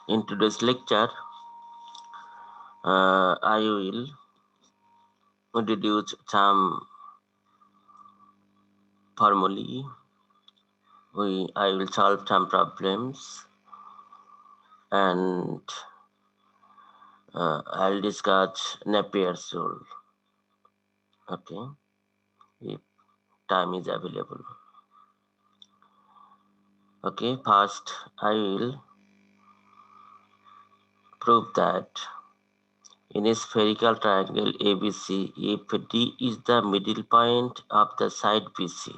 In today's lecture, I will introduce some formulae. I will solve some problems, and I'll discuss Napier's rule. Okay, if time is available. Okay, first I will prove that in a spherical triangle ABC, if D is the middle point of the side BC,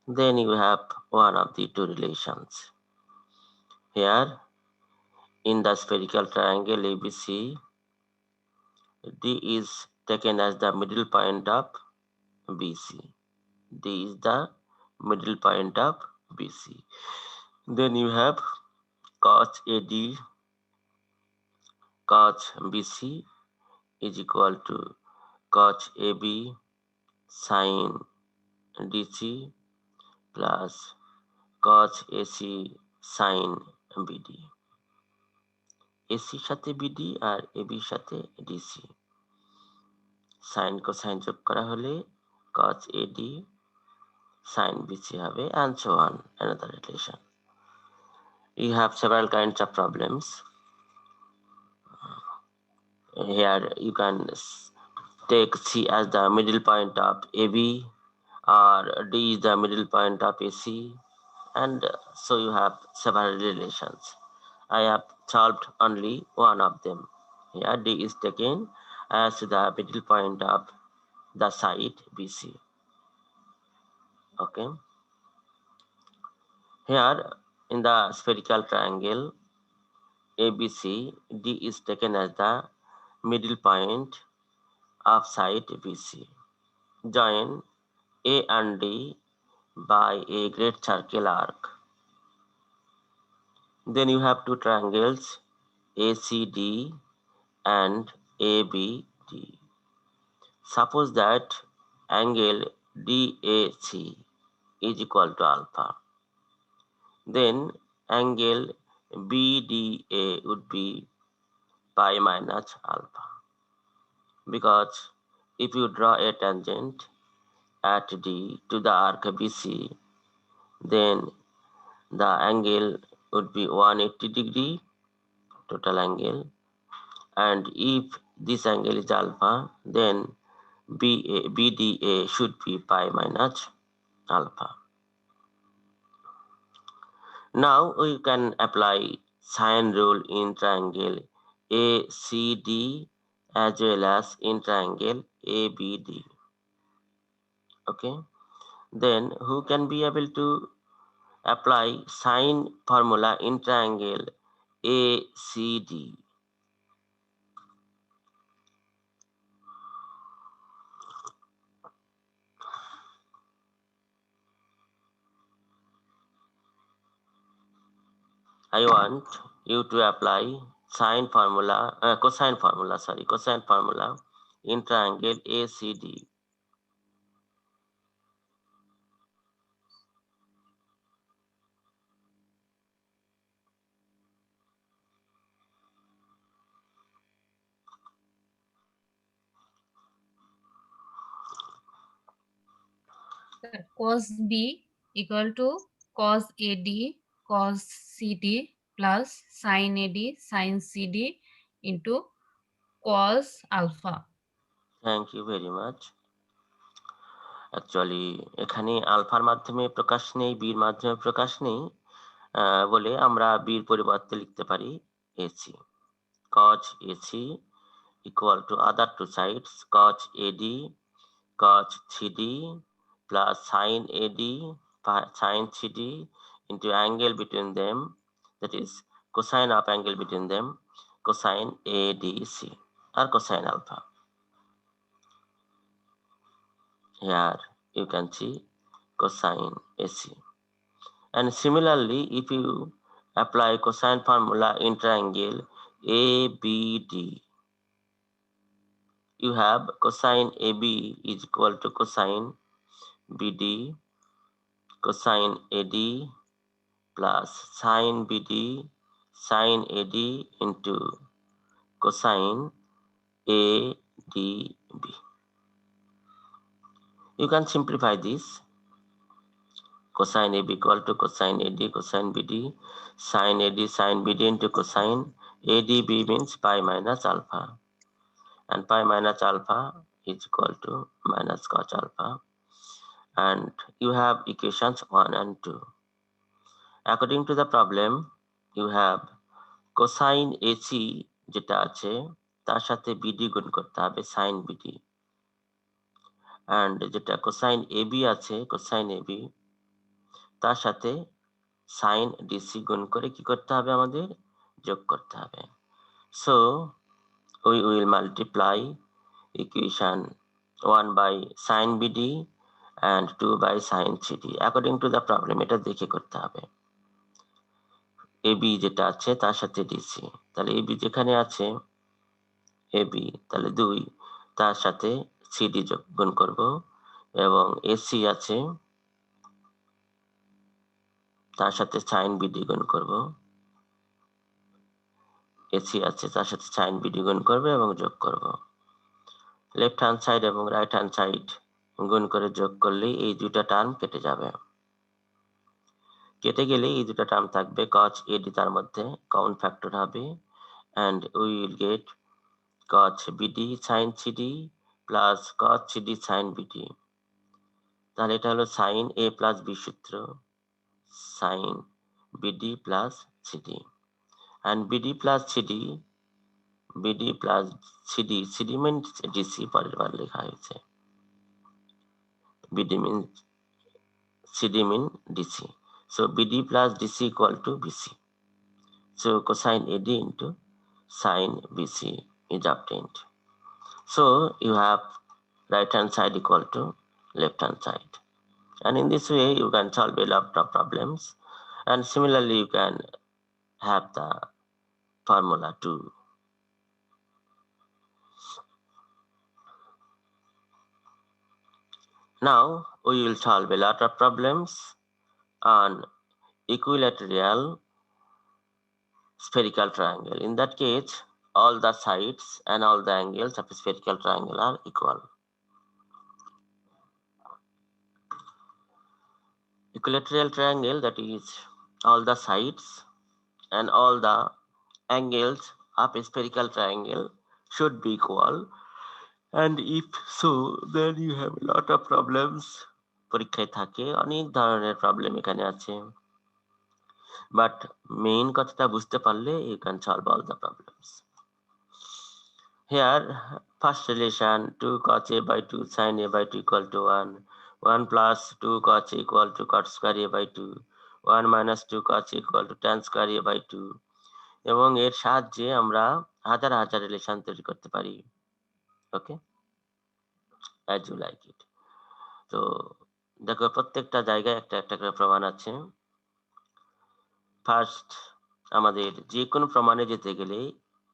then you have one of the two relations. Here, in the spherical triangle ABC, D is taken as the middle point of BC. D is the middle point of BC. Then you have cos AD cos BC is equal to cos AB sin DC plus cos AC sin BD. AC সাথে BD আর AB সাথে DC. Sin cosine যোগ করা হলে cos AD sin BC হবে, and so on, another relation. You have several kinds of problems. Here you can take C as the middle point of AB, or D is the middle point of AC, and so you have several relations. I have solved only one of them. Here D is taken as the middle point of the side BC. Okay. Here in the spherical triangle ABC, D is taken as the middle point of side BC. Join A and D by a great circle arc. Then you have two triangles ACD and ABD. Suppose that angle DAC is equal to alpha. Then angle BDA would be pi minus alpha. Because if you draw a tangent at D to the arc BC, then the angle would be 180 degree total angle, and if this angle is alpha, then BDA should be pi minus alpha. Now we can apply sine rule in triangle ACD as well as in triangle ABD. Okay, then who can be able to apply sine formula in triangle ACD? I want you to apply cosine formula in triangle ACD. Cos B equal to cos AD cos CD plus sin AD sin CD into cos alpha. Thank you very much. Actually এখানে আলফার মাধ্যমে প্রকাশ নেই, বির মাধ্যমে প্রকাশ নেই বলে আমরা বির পরিবর্তে লিখতে পারি AC. cos AC equal to other two sides cos AD cos CD plus sin AD sin CD into angle between them, that is cosine of angle between them, cosine ADC or cosine alpha. Here you can see cosine AC. And similarly, if you apply cosine formula in triangle ABD, you have cosine AB is equal to cosine BD cosine AD plus sin BD sine AD into cosine ADB. You can simplify this. Cosine AB equal to cosine AD cosine BD, sine AD sine BD into cosine ADB means pi minus alpha, and pi minus alpha is equal to minus cos alpha, and you have equations 1 and 2. According to the problem, you have cosine AC যেটা আছে তার সাথে BD গুণ করতে হবে sin BD, and যেটা cosine AB আছে cosine AB তার সাথে sin DC গুণ করে কি করতে হবে আমাদের যোগ করতে হবে. So we will multiply equation 1 by sin BD and 2 by sin CD according to the problem. এটা দেখে করতে হবে. AB যেটা আছে তার সাথে DC, তাহলে AB যেখানে আছে AB তাহলে 2, তার সাথে CD যোগ গুণ করব, এবং AC আছে তার সাথে sin BD গুণ করব, AC আছে তার সাথে sin BD গুণ করব এবং যোগ করব. লেফট হ্যান্ড সাইড এবং রাইট হ্যান্ড সাইড গুণ করে যোগ করলে এই দুটো টার্ম কেটে যাবে. কেটে গেলে এই দুটো টার্ম থাকবে, cos AD তার মধ্যে কমন ফ্যাক্টর হবে, and we will get cos BD sin CD plus cos CD sin BD. তাহলে এটা হলো sin A plus B সূত্র, sin BD plus CD, and BD plus CD means DC পরের বার লেখা হয়েছে, BD means CD mean DC. So BD plus DC equal to BC. So cosine AD into sin BC is obtained. So you have right hand side equal to left hand side. And in this way you can solve a lot of problems. And similarly you can have the formula too. Now we will solve a lot of problems on equilateral spherical triangle. In that case, all the sides and all the angles of a spherical triangle are equal. Equilateral triangle, that is, all the sides and all the angles of a spherical triangle should be equal, and if so, then you have a lot of problems. পরীক্ষায় থাকে অনেক ধরনের problem এখানে আছে, but main কথাটা বুঝতে পারলে you can solve all the problems. Here, first relation 2 cos A by 2 sin A by 2 equal to 1, 1 plus 2 cos A equal to cot square A by 2, 1 minus 2 cos A equal to tan square A by 2, এবং এর সাহায্যে আমরা হাজার হাজার relation তৈরি করতে পারি. ওকে, as you like it. তো দেখো প্রত্যেকটা জায়গায় একটা একটা করে প্রমাণ আছে. ফার্স্ট, আমাদের যে কোনো প্রমাণে যেতে গেলে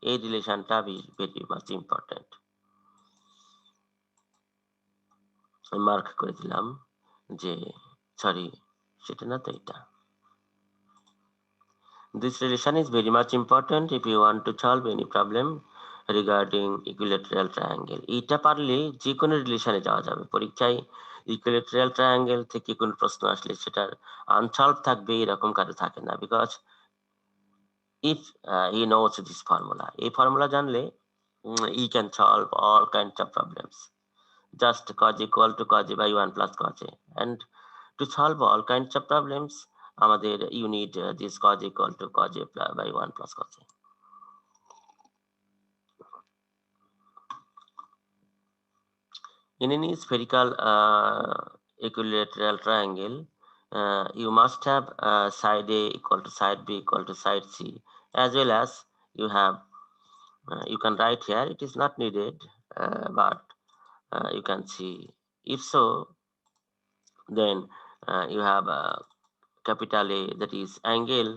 এই রিলেশনটা ভেরি মাচ ইম্পর্টেন্ট. মার্ক করে দিলাম যে সরি সেটা না তো এটা. This relation is very much important if you want to solve any problem regarding equilateral triangle. এটা পারলে যে কোনো রিলেশনে যাওয়া যাবে. পরীক্ষায় ইকুইলেটারাল ট্রায়াঙ্গেল থেকে কোনো প্রশ্ন আসলে সেটার আনসলভ থাকবে এরকম কারো থাকে না, because if he knows this formula, এই ফর্মুলা জানলে he can solve all kinds of problems. Just cos equal to cos A by 1 plus cos A, and to solve all kinds of problems আমাদের you need this cos equal to cos A by 1 plus cos A. In any spherical equilateral triangle, you must have side A equal to side B equal to side C, as well as you have you can write here, it is not needed, but you can see. If so, then you have capital A, that is angle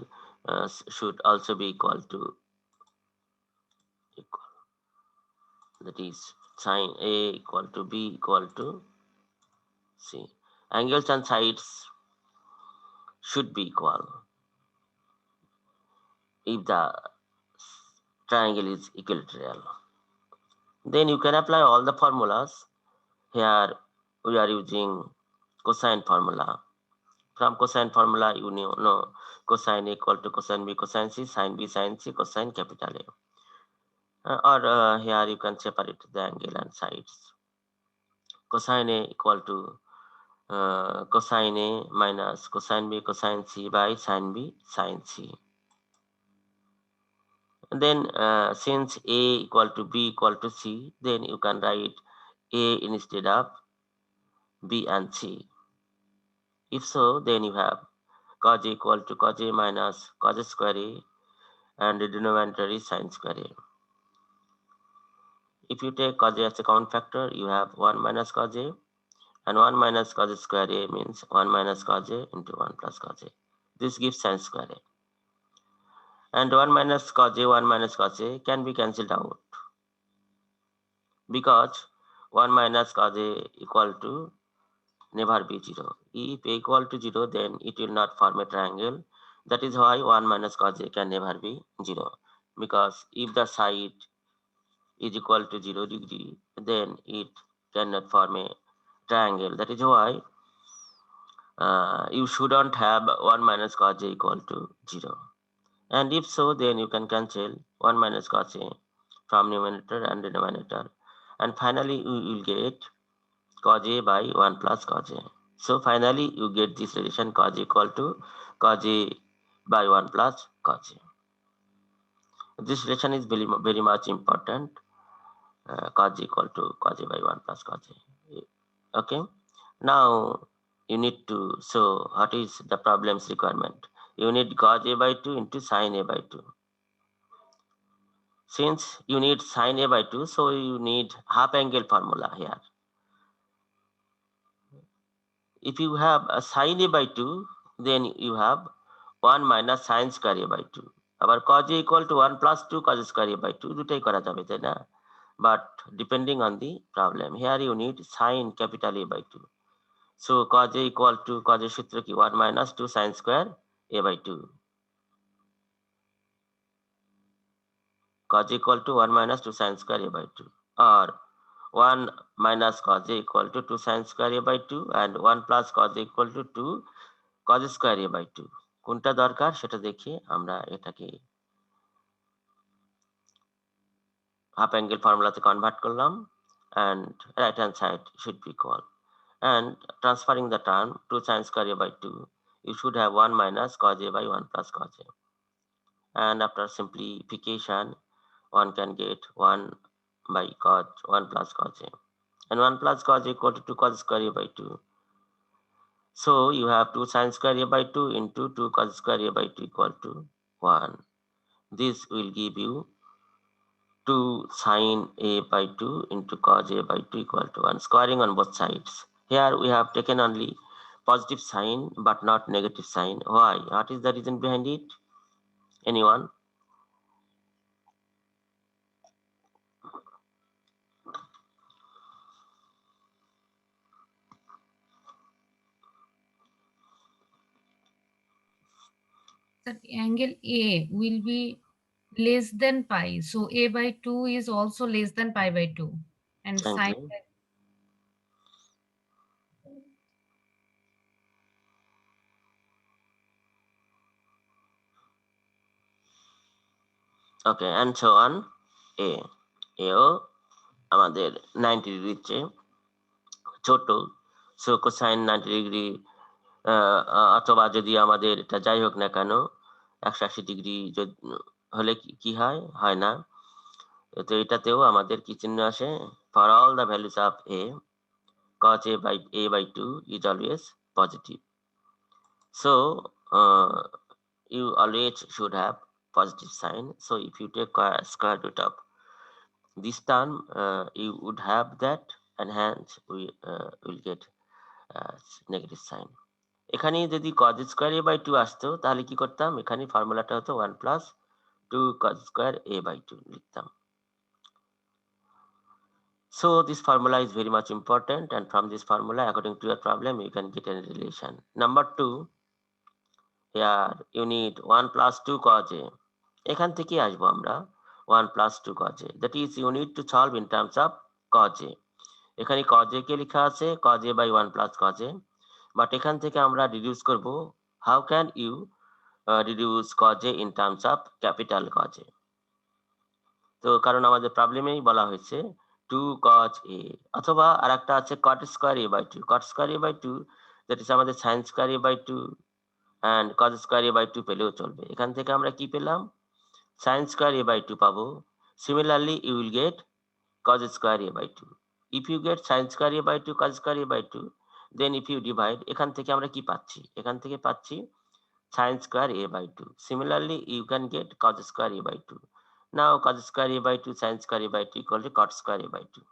should also be equal to that is sin A equal to B equal to C. Angles and sides should be equal. if the triangle is equilateral. Then you can apply all the formulas. Here we are using cosine formula. From cosine formula, you know cosine equal to cosine B cosine C, sine B sine C, cosine capital A. Or here you can separate the angle and sides. Cosine A equal to cosine A minus cosine B cosine C by sine B sine C. And then since A equal to B equal to C, then you can write A instead of B and C. If so, then you have cos A equal to cos A minus cos square A, and the denominator is sine square A. If you take cos A as a common factor, you have 1 minus cos A, and 1 minus cos square A means 1 minus cos A into 1 plus cos A. This gives sine square A. And 1 minus cos A, 1 minus cos A can be cancelled out, because 1 minus cos A equal to never be 0. If A equal to 0, then it will not form a triangle. That is why 1 minus cos A can never be 0. Because if the side is equal to 0 degree, then it cannot form a triangle. That is why you shouldn't have 1 minus cos A equal to 0. And if so, then you can cancel 1 minus cos A from numerator and denominator. And finally, you will get cos A by 1 plus cos A. So finally, you get this relation cos equal to cos A by 1 plus cos A. This relation is very much important. Cos equal to cos A by 1 plus cos A. Okay. Now, you need to show what is the problem's requirement. You need cos A by 2 into sin A by 2. Since you need sin A by 2, so you need half angle formula here. If you have a sin A by 2, then you have 1 minus sin square A by 2. Our cos A equal to 1 plus 2 cos square A by 2, দুটাই করা যাবে তাই না? But depending on the problem, here you need sin capital A by 2. So cos A equal to cos A সূত্র কি 1 minus 2 sin square A by 2. Cos A equal to 1 minus 2 sin square A by 2. Or 1 minus cos A equal to 2 sin square A by 2 and 1 plus cos A equal to 2 cos square A by 2. কোনটা দরকার সেটা দেখে আমরা এটাকে half angle ফর্মুলাতে convert করলাম, and right hand side should be equal. And transferring the term 2 sin square A by 2, you should have 1 minus cos A by 1 plus cos A. And after simplification, one can get 1 by cos 1 plus cos A. And 1 plus cos A equal to 2 cos square A by 2. So you have 2 sin square A by 2 into 2 cos square A by 2 equal to 1. This will give you 2 sin A by 2 into cos A by 2 equal to 1. Squaring on both sides. Here we have taken only positive sign but not negative sign. Why? What is the reason behind it? Anyone? That angle A will be less than pi. So A by 2 is also less than pi by 2. And Thank sine you. Okay, and so on. এও আমাদের 90 ডিগ্রির চেয়ে ছোট। So cosine 90 degree অথবা যদি আমাদের এটা যাই হোক না কেন 180 ডিগ্রি হলে কি হয়? হয় না। তো এটাতেও আমাদের কি চিহ্ন আসে? For all the values of a, cos a by 2 is always positive. So you always should have positive sign. So if you take square root of this term, you would have that, and hence we will get negative sign. এখানে যদি cos square a by 2 আসতো তাহলে কি করতাম? এখানে ফর্মুলাটা হতো 1 plus 2 cos square a by 2 লিখতাম। So this formula is very much important, and from this formula, according to your problem, you can get a relation. Number 2, here you need 1 plus 2 cos A. এখান থেকে আসবো আমরা 1 plus 2 cos a, that is you need to solve in terms of cos a. এখানে cos a কে লেখা আছে cos a by 1 plus cos a, but এখান থেকে আমরা রিডিউস করব how can you reduce cos a in terms of capital cos a. তো কারণ আমাদের প্রবলেমেই বলা হয়েছে 2 cos a, অথবা আরেকটা আছে cot square a by 2, cot square a by 2, that is আমাদের sin square a by 2 and cos square a by 2 পেলেও চলবে। এখান থেকে আমরা কি পেলাম, sin square a by 2 পাবো। Similarly you will get cos square a by 2. If you get sin square a by 2 cos square a by 2, then if you divide, এখান থেকে আমরা কি পাচ্ছি, এখান থেকে পাচ্ছি sin square a by 2. Similarly you can get cos square a by 2. Now cos square a by 2 sin square a by 2 equal to cot square a by 2.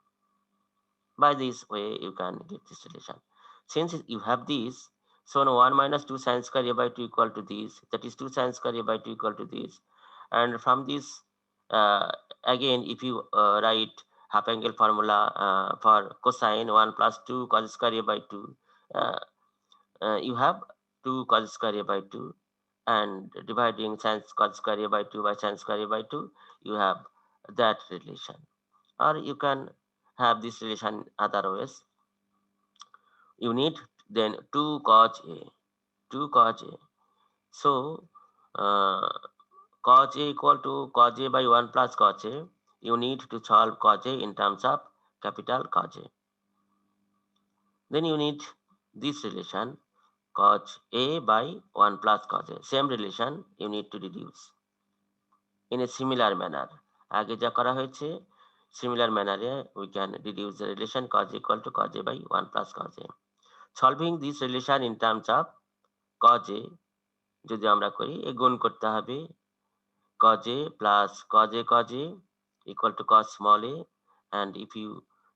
By this way you can get this relation. Since you have this, so now 1 minus 2 sin square a by 2 equal to this, that is 2 sin square a by 2 equal to this. And from this, again if you write half angle formula for cosine 1 plus 2 cos square a by 2, uh, you have 2 cos square a by 2, and dividing sin cos square a by 2 by sin square a by 2, you have that relation. Or you can have this relation otherwise. You need then 2 cos a, 2 cos a. So uh, cos a equal to cos a by 1 plus cos a. You need to solve cos a in terms of capital cos a. Then you need this relation cos a by 1 plus cos a. Same relation you need to reduce in a similar manner. আগে যা করা হয়েছে similar manner we can reduce the relation cos equal to cos a by 1 plus cos a. Solving this relation in terms of cos a যদি আমরা করি, এ গুণ করতে হবে cos a plus cos a cos a equal to cos small a, and if you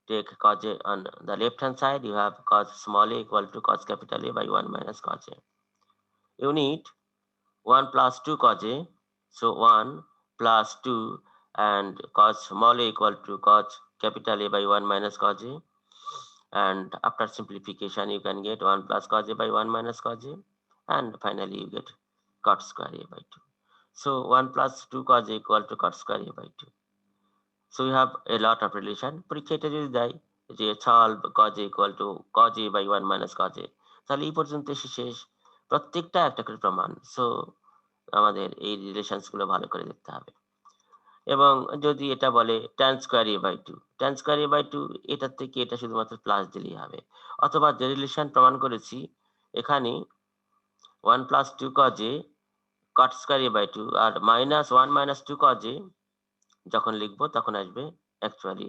take cos a on the left hand side, you have cos small a equal to cos capital A by 1 minus cos a. You need 1 plus 2 cos a, so 1 plus 2 and cos small a equal to cos capital A by 1 minus cos a, and after simplification you can get 1 plus cos a by 1 minus cos a, and finally you get cot square a by 2. So 1 plus 2 cos a equal to cot square a by 2. So you have a lot of relation. পরীক্ষা এটা যদি দেয় যে solve cos a equal to cos a by 1 minus cos a, তাহলে এই পর্যন্ত এসে শেষ। প্রত্যেকটা একটা করে প্রমাণ। সো আমাদের এই রিলেশনস গুলো ভালো করে দেখতে হবে। এবং যদি এটা বলে tan square a by 2, tan square a by 2, এটার থেকে এটা শুধুমাত্র প্লাস দিলেই হবে। অথবা যে রিলেশন প্রমাণ করেছি এখানে 1 plus 2 cos a cot square a by 2 R minus 1 minus 2 cos a যখন লিখবো তখন আসবে অ্যাকচুয়ালি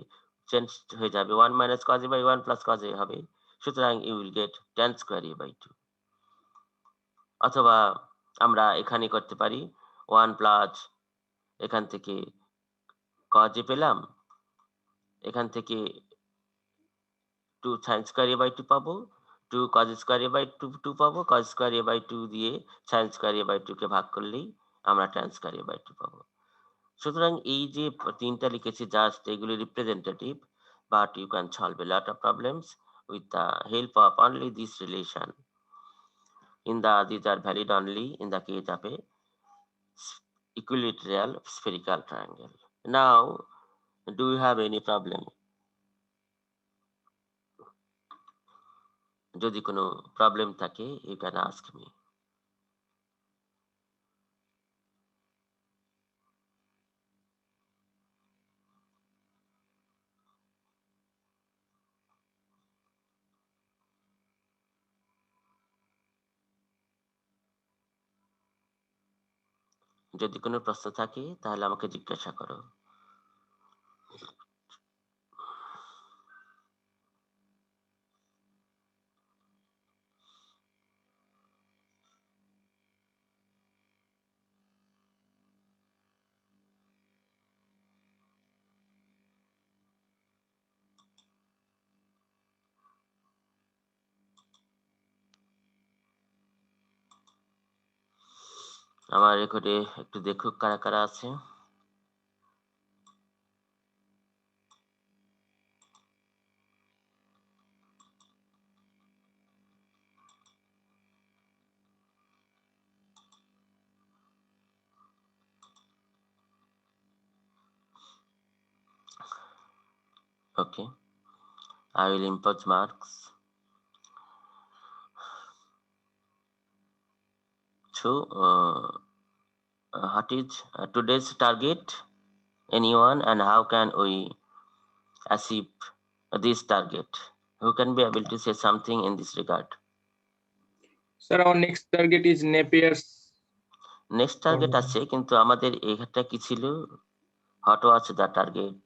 চেঞ্জ হয়ে যাবে 1 minus cos a by 1 plus cos a হবে। সুতরাং you will get tan square a by 2। অথবা আমরা এখানে করতে পারি 1 plus এখান থেকে cos a পেলাম, এখান থেকে 2 sin square a by 2 পাবো, 2 cos square a by 2 পাবো, cos square a by 2 দিয়ে sin square a by 2 কে ভাগ করলেই আমরা tan square a by 2 পাবো। সুতরাং এই যে তিনটা লিখেছি জাস্ট এগুলি representative, but you can solve a lot of problems with the help of only this relation these are valid only in the case of a equilateral spherical triangle. Now do you have any problem? যদি কোনো problem থাকে you can ask me. যদি কোনো প্রশ্ন থাকে তাহলে আমাকে জিজ্ঞাসা করো। আমার রেকর্ডে একটু দেখুক কারা কারা আছে। Okay, I will impose marks. So, what is today's target? Anyone, and how can we achieve this target? Who can be able to say something in this regard? Sir, our next target is Napier's next target formula. আছে, কিন্তু আমাদের এটা কি ছিল? What was the target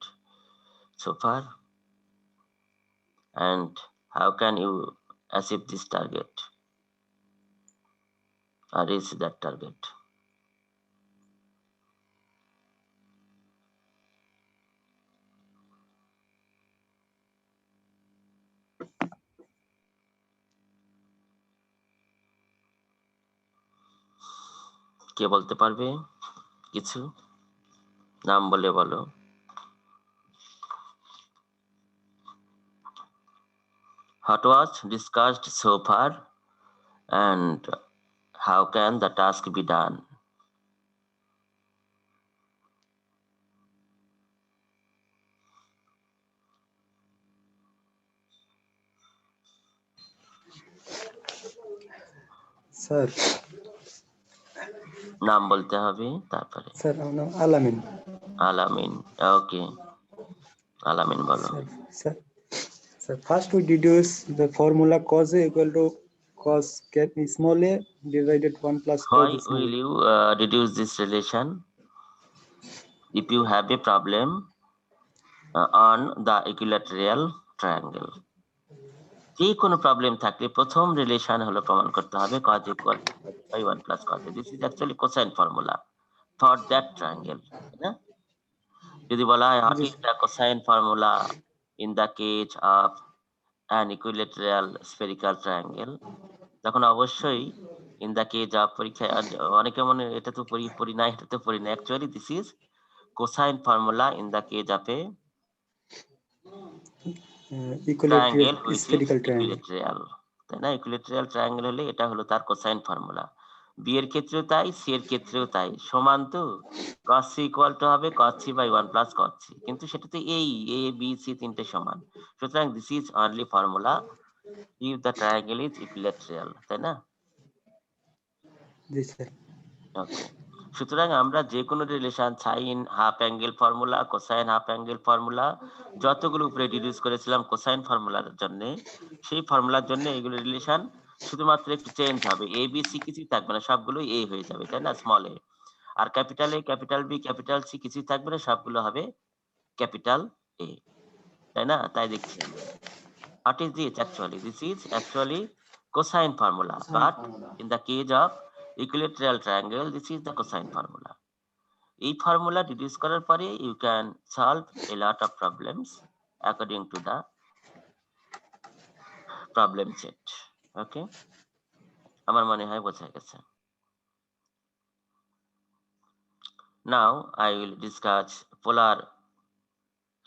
so far, and how can you achieve this target or reach that target? কে বলতে পারবে কিছু? নাম বলে বলো। What was discussed so far, and how can the task be done? Sir নাম বলতে হবে তারপরে। স্যার আমার নাম আলামিন। আলামিন, ওকে, আলামিন বলো। Sir sir first we deduce the formula cos A equal to cos small a divided 1 plus tau Why b small will you deduce this relation? If you have a problem on the equilateral triangle, যে কোনো problem থাকলে প্রথম relation হলো প্রমাণ করতে হবে cos equal by 1 plus cos a. This is actually cosine formula for that triangle, না? যদি বলা হয় what is the cosine formula in the case of an equilateral spherical triangle, তখন অবশ্যই in the case of পরীক্ষায় অনেকে মনে এটা তো পড়ি না, এটা তো পড়ি না, actually this is cosine formula in the case of a triangle which is spherical triangle equilateral, তাই না? ইকুইলেটারাল ট্রায়াঙ্গেল হলে এটা হলো তার কোসাইন ফর্মুলা। বি এর ক্ষেত্রেও তাই, সি এর ক্ষেত্রেও তাই, সমান তো cos c ইকুয়াল টু হবে cos c by 1 plus cos c, কিন্তু সেটা তো এই এ বি সি তিনটে সমান, সুতরাং this is only formula if the triangle is equilateral, তাই না? জি স্যার। ওকে, সুতরাং আমরা যে কোনো relation sign half angle formula, cosine half angle formula, যতগুলো উপরে ডিডিউস করেছিলাম কোসাইন ফর্মুলার জন্য, সেই ফর্মুলার জন্য এগুলো রিলেশন শুধুমাত্র একটু চেঞ্জ হবে, এ বি সি কিছুই থাকবে না, সবগুলো এ হয়ে যাবে, তাই না? Small a. আর capital A, capital B, capital C কিছুই থাকবে না, সবগুলো হবে ক্যাপিটাল এ, তাই না? তাই দেখছি আমরা। What is this actually? This is actually cosine formula, but in the case of equilateral triangle, this is the cosine formula. এই ফর্মুলা ডিডিউস করার পরে you can solve a lot of problems according to the problem set. Okay, আমার মনে হয় বোঝা গেছে। Now I will discuss polar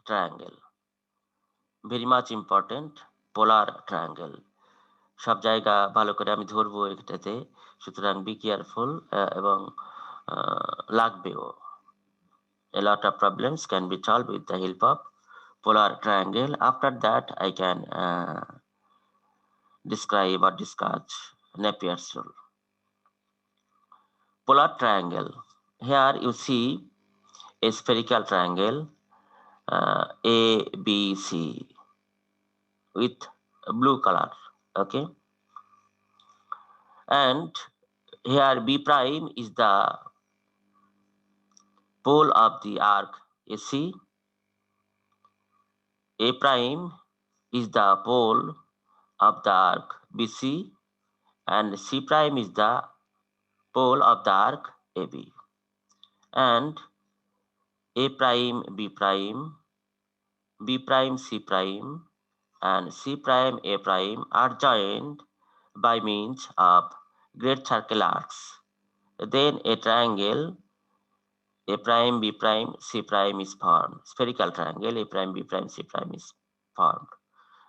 triangle. Very much important, polar triangle. সব জায়গা ভালো করে আমি ধরবো এটাতে, সুতরাং বি কেয়ারফুল, এবং লাগবেও। A lot of problems can be solved with the help of polar triangle. After that I can describe or discuss Napier's rule. Polar triangle, here you see a spherical triangle ABC with blue color, okay, and here B prime is the pole of the arc AC, A prime is the pole of the arc BC, and C prime is the pole of the arc AB, and A prime B prime, B prime C prime, and C prime A prime are joined by means of great circle arcs. Then a triangle A prime B prime C prime is formed. Spherical triangle A prime B prime C prime is formed.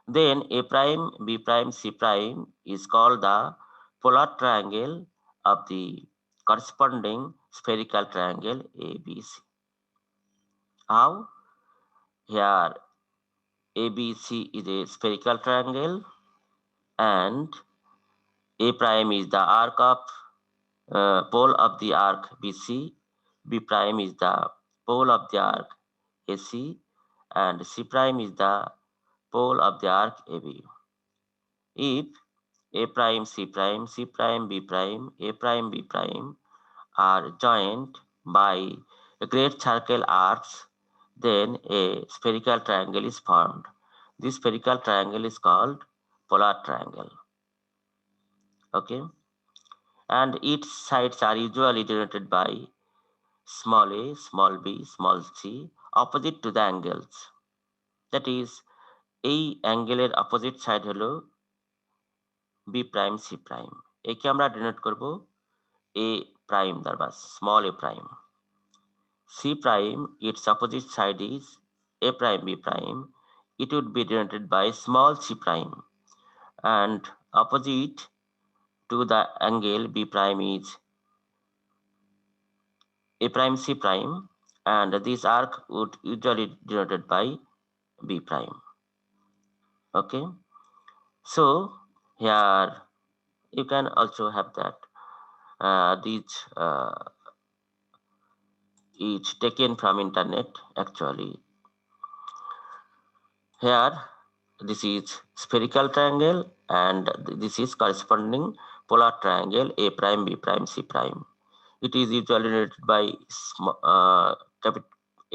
Then A prime B prime C prime is called the polar triangle of the corresponding spherical triangle ABC. How? Here ABC is a spherical triangle and A prime is the arc of pole of the arc BC, B prime is the pole of the arc AC, and C prime is the pole of the arc AB. If A prime, C prime, C prime, B prime, A prime, B prime are joined by great circle arcs, then a spherical triangle is formed. This spherical triangle is called polar triangle. Okay, and its sides are usually denoted by small a, small b, small c, opposite to the angles. That is, এই অ্যাঙ্গেলের opposite side হলো B prime C prime, একে আমরা denote করব এ prime দ্বারা, small A prime. C prime, its opposite side is A prime B prime. It would be denoted by small c prime, and opposite to the angle B prime is A prime C prime, and this arc would usually denoted by B prime. Okay, so here you can also have that these each taken from internet actually. Here this is spherical triangle and this is corresponding polar triangle A prime B prime C prime. It is usually denoted by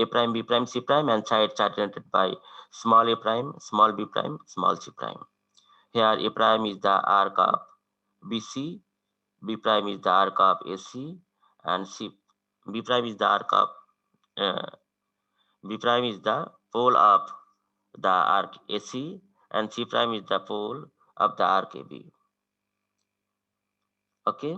A prime B prime C prime, and sides are denoted by small a prime, small b prime, small c prime. Here A prime is the arc of BC, B prime is the arc of AC, and B prime is the arc of B prime is the pole of the arc AC, and C prime is the pole of the arc AB. Okay,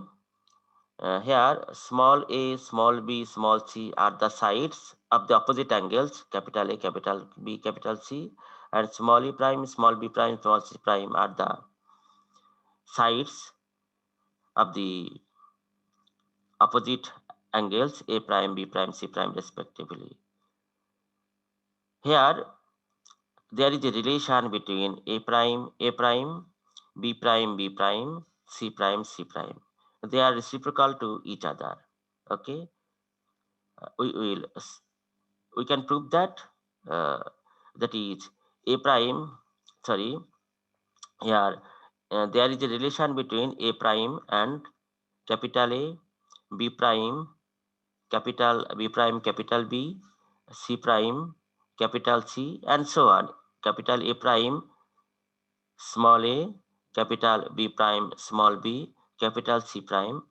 here small a, small b, small c are the sides of the opposite angles, capital A, capital B, capital C, and small e prime, small b prime, small c prime are the sides of the opposite angles A prime, B prime, C prime respectively. Here there is a relation between A prime, B prime, B prime, C prime, C prime. They are reciprocal to each other. Okay, we can prove that that is A prime, sorry, here there is a relation between A prime and capital A, B prime, capital B prime, capital B, C prime, capital C, and so on. Capital A prime, small a, capital B prime, small b, capital C prime,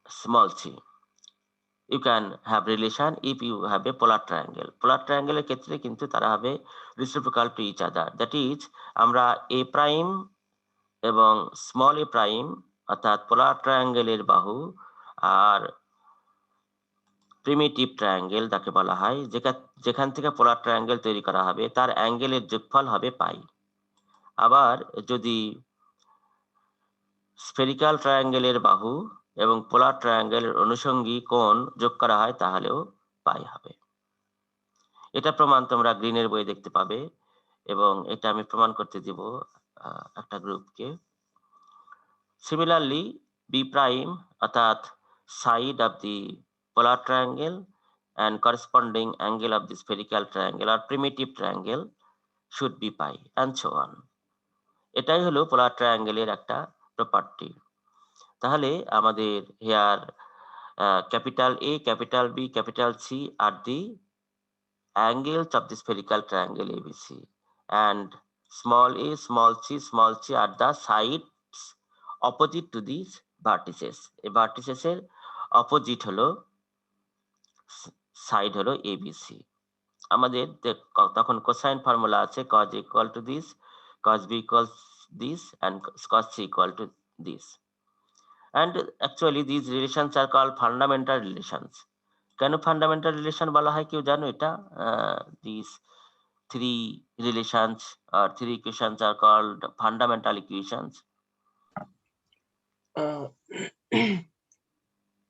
small c. You can have relation if you have a polar triangle. Polar triangle এর ক্ষেত্রে কিন্তু তারা হবে reciprocal to each other. That is, আমরা A prime এবং small a prime অর্থাৎ পোলার ট্রায়াঙ্গেলের বাহু আর primitive triangle যাকে বলা হয়, যেখান থেকে পোলার ট্রায়াঙ্গেল তৈরি করা হবে তার অ্যাঙ্গেলের যোগফল হবে পাই। আবার যদি স্ফেরিক্যাল ট্রায়াঙ্গেলের বাহু এবং পোলার ট্রায়াঙ্গেলের অনুষঙ্গী কোণ যোগ করা হয় তাহলেও পাই হবে। এটা প্রমাণ তোমরা গ্রিনের বইয়ে দেখতে পাবে, এবং এটা আমি প্রমাণ করতে দেব একটা গ্রুপকে। সিমিলারলি বি প্রাইম অর্থাৎ side of the polar triangle and corresponding angle of the spherical triangle or primitive triangle should be pi, and so on. এটাই হলো পোলার ট্রায়াঙ্গেলের একটা প্রপার্টি। তাহলে আমাদের here capital A, capital B, capital C are the angles of the spherical triangle ABC, and small a, small c are the sides opposite to these vertices. এই vertices এর opposite হলো side হলো ABC। আমাদের তখন cosine formula আছে cos A equal to this, cos B equals this, and cos C equal to this. And actually these relations are called fundamental relations. কেন fundamental relation বলা হয় কেউ জানো এটা? These three relations or three equations are called fundamental equations.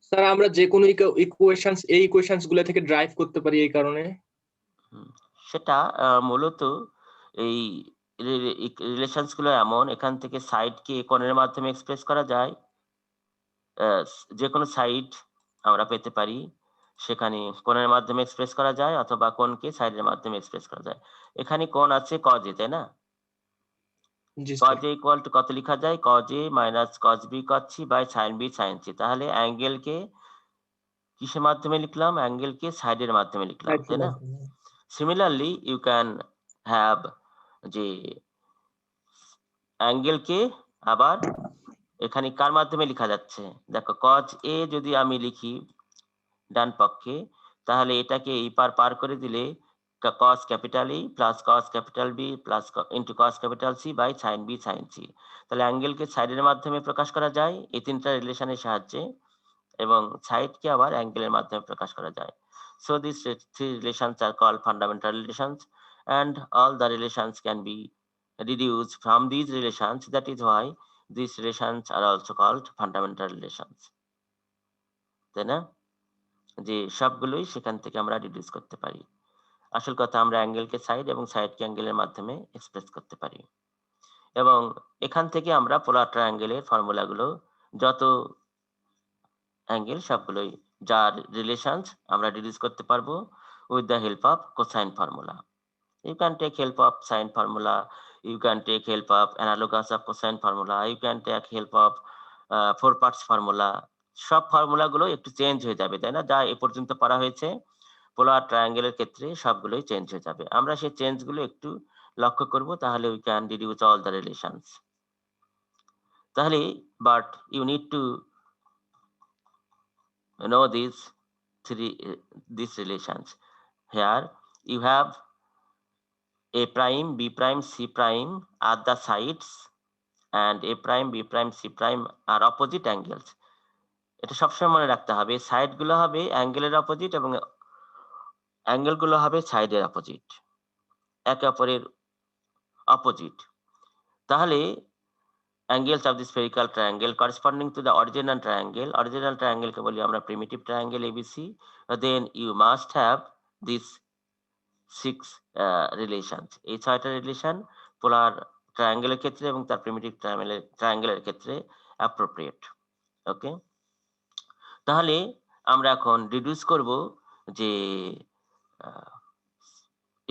Sir আমরা যে কোনো equations এই ইকুয়েশনস গুলো থেকে ড্রাইভ করতে পারি এই কারণে। সেটা মূলত এই রিলেশনস গুলো এমন, এখান থেকে সাইডকে কোণের মাধ্যমে এক্সপ্রেস করা যায়। যে কোনো সাইড আমরা পেতে পারি, সেখানে কোণের মাধ্যমে এক্সপ্রেস করা যায়, অথবা কোণকে সাইডের মাধ্যমে এক্সপ্রেস করা যায়। এখানে কোণ আছে cos a, তাই না? জি cos sir. a equal to কত লেখা যায়? cos a minus cos b cos c by sin b sin c। তাহলে অ্যাঙ্গেলকে কিসের মাধ্যমে লিখলাম? অ্যাঙ্গেলকে সাইডের মাধ্যমে লিখলাম, তাই না? Similarly, you can have যে অ্যাঙ্গেলকে আবার এখানে কার মাধ্যমে লেখা যাচ্ছে? দেখো cos a যদি আমি লিখি ডান পক্ষে, তাহলে এটাকে এই পার করে দিলে cos capital E plus cos capital B plus into cos capital C by sin B sin C। তাহলে অ্যাঙ্গেলকে সাইডের মাধ্যমে প্রকাশ করা যায় এই তিনটা রিলেশনের সাহায্যে, এবং সাইডকে আবার অ্যাঙ্গেলের মাধ্যমে প্রকাশ করা যায়। So these three relations are called fundamental relations, and all the relations can be deduced from these relations. That is why these relations are also called fundamental relations, তাই না? যে সবগুলোই সেখান থেকে আমরা ডিডিউস করতে পারি। আসল কথা, আমরা অ্যাঙ্গেলকে সাইড এবং সাইডকে অ্যাঙ্গেলের মাধ্যমে এক্সপ্রেস করতে পারি। এবং এখান থেকে আমরা পোলার ট্রায়াঙ্গেলের ফর্মুলাগুলো, যত অ্যাঙ্গেল সবগুলোই যার রিলেশনস আমরা ডিডিউস করতে পারবো with the help of cosine formula. You can take help of sine formula, you can take help of analogous of cosine formula, you can take help of 4 parts formula. সব ফর্মুলাগুলো একটু change হয়ে যাবে, তাই না? যা এ পর্যন্ত পড়া হয়েছে পোলার ট্রায়াঙ্গেলের ক্ষেত্রে সবগুলোই চেঞ্জ হয়ে যাবে। আমরা সেই চেঞ্জগুলো একটু লক্ষ্য করব, তাহলে we can deduce all the relations. তাহলে but you need to know these relations. Here you have a prime, b prime, c prime are the sides, and a prime, b prime, c prime are opposite angles. এটা সবসময় মনে রাখতে হবে, side গুলো হবে অ্যাঙ্গেলের opposite এবং angle গুলো হবে সাইডের অপোজিট, একে অপরের অপোজিট। তাহলে angles of the spherical triangle corresponding to the original triangle কে বলি আমরা primitive triangle ABC. Then you must have these 6 relations. এই 6টা রিলেশন পোলার ট্রায়াঙ্গেলের ক্ষেত্রে এবং তার প্রিমিটিভ ট্রায়াঙ্গেলের ক্ষেত্রে অ্যাপ্রোপ্রিয়েট। ওকে, তাহলে আমরা এখন ডিডিউস করব যে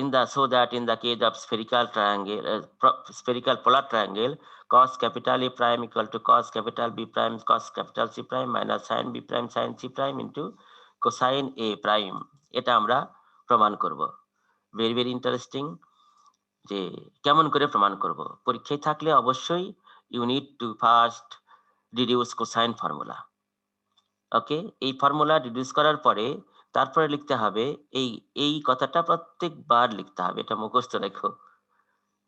in the case of spherical polar triangle, cos capital A prime equal to cos capital B prime cos capital C prime minus sin B prime sin C prime into cosine A prime. এটা আমরা প্রমাণ করব। Very very interesting. যে কেমন করে প্রমাণ করব, পরীক্ষায় থাকলে অবশ্যই you need to first deduce cosine formula. Okay, এই ফর্মুলা ডিডিউস করার পরে তারপরে লিখতে হবে এই কথাটা প্রত্যেকবার লিখতে হবে, এটা মুখস্থ রেখো,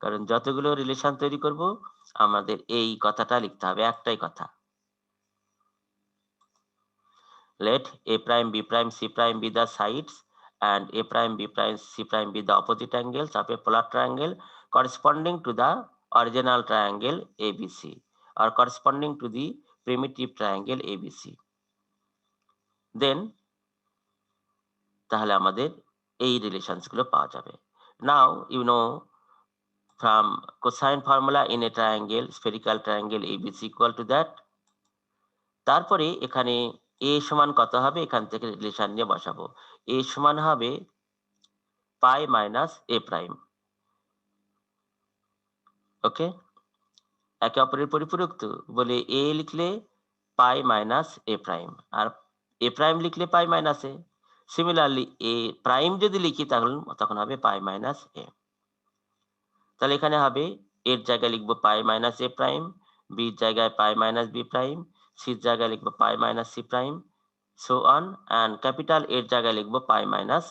কারণ যতগুলো রিলেশন তৈরি করব আমাদের এই কথাটা লিখতে হবে, একটাই কথা। Let a prime b prime c prime be the sides and a prime b prime c prime be the opposite angles of a polar triangle corresponding to the original triangle ABC or corresponding to the primitive triangle ABC. Then তাহলে আমাদের এই relations গুলো পাওয়া যাবে। Now you know from cosine formula in a triangle, spherical triangle ABC equal to that. তারপরে এখানে a সমান কত হবে, এখান থেকে রিলেশন নিয়ে বসাবো। a সমান হবে pi minus a prime. Okay, একে অপরের পরিপূরক তো, বলে a লিখলে পাই মাইনাস a প্রাইম, আর a প্রাইম লিখলে pi minus a। Similarly a prime যদি লিখি তাহলে তখন হবে পাই মাইনাস a। তাহলে এখানে হবে এর জায়গায় লিখবো pi minus a prime, B জায়গায় পাই মাইনাস b প্রাইম, সির জায়গায় লিখবো pi minus c prime, so on, and capital এর জায়গায় লিখবো pi minus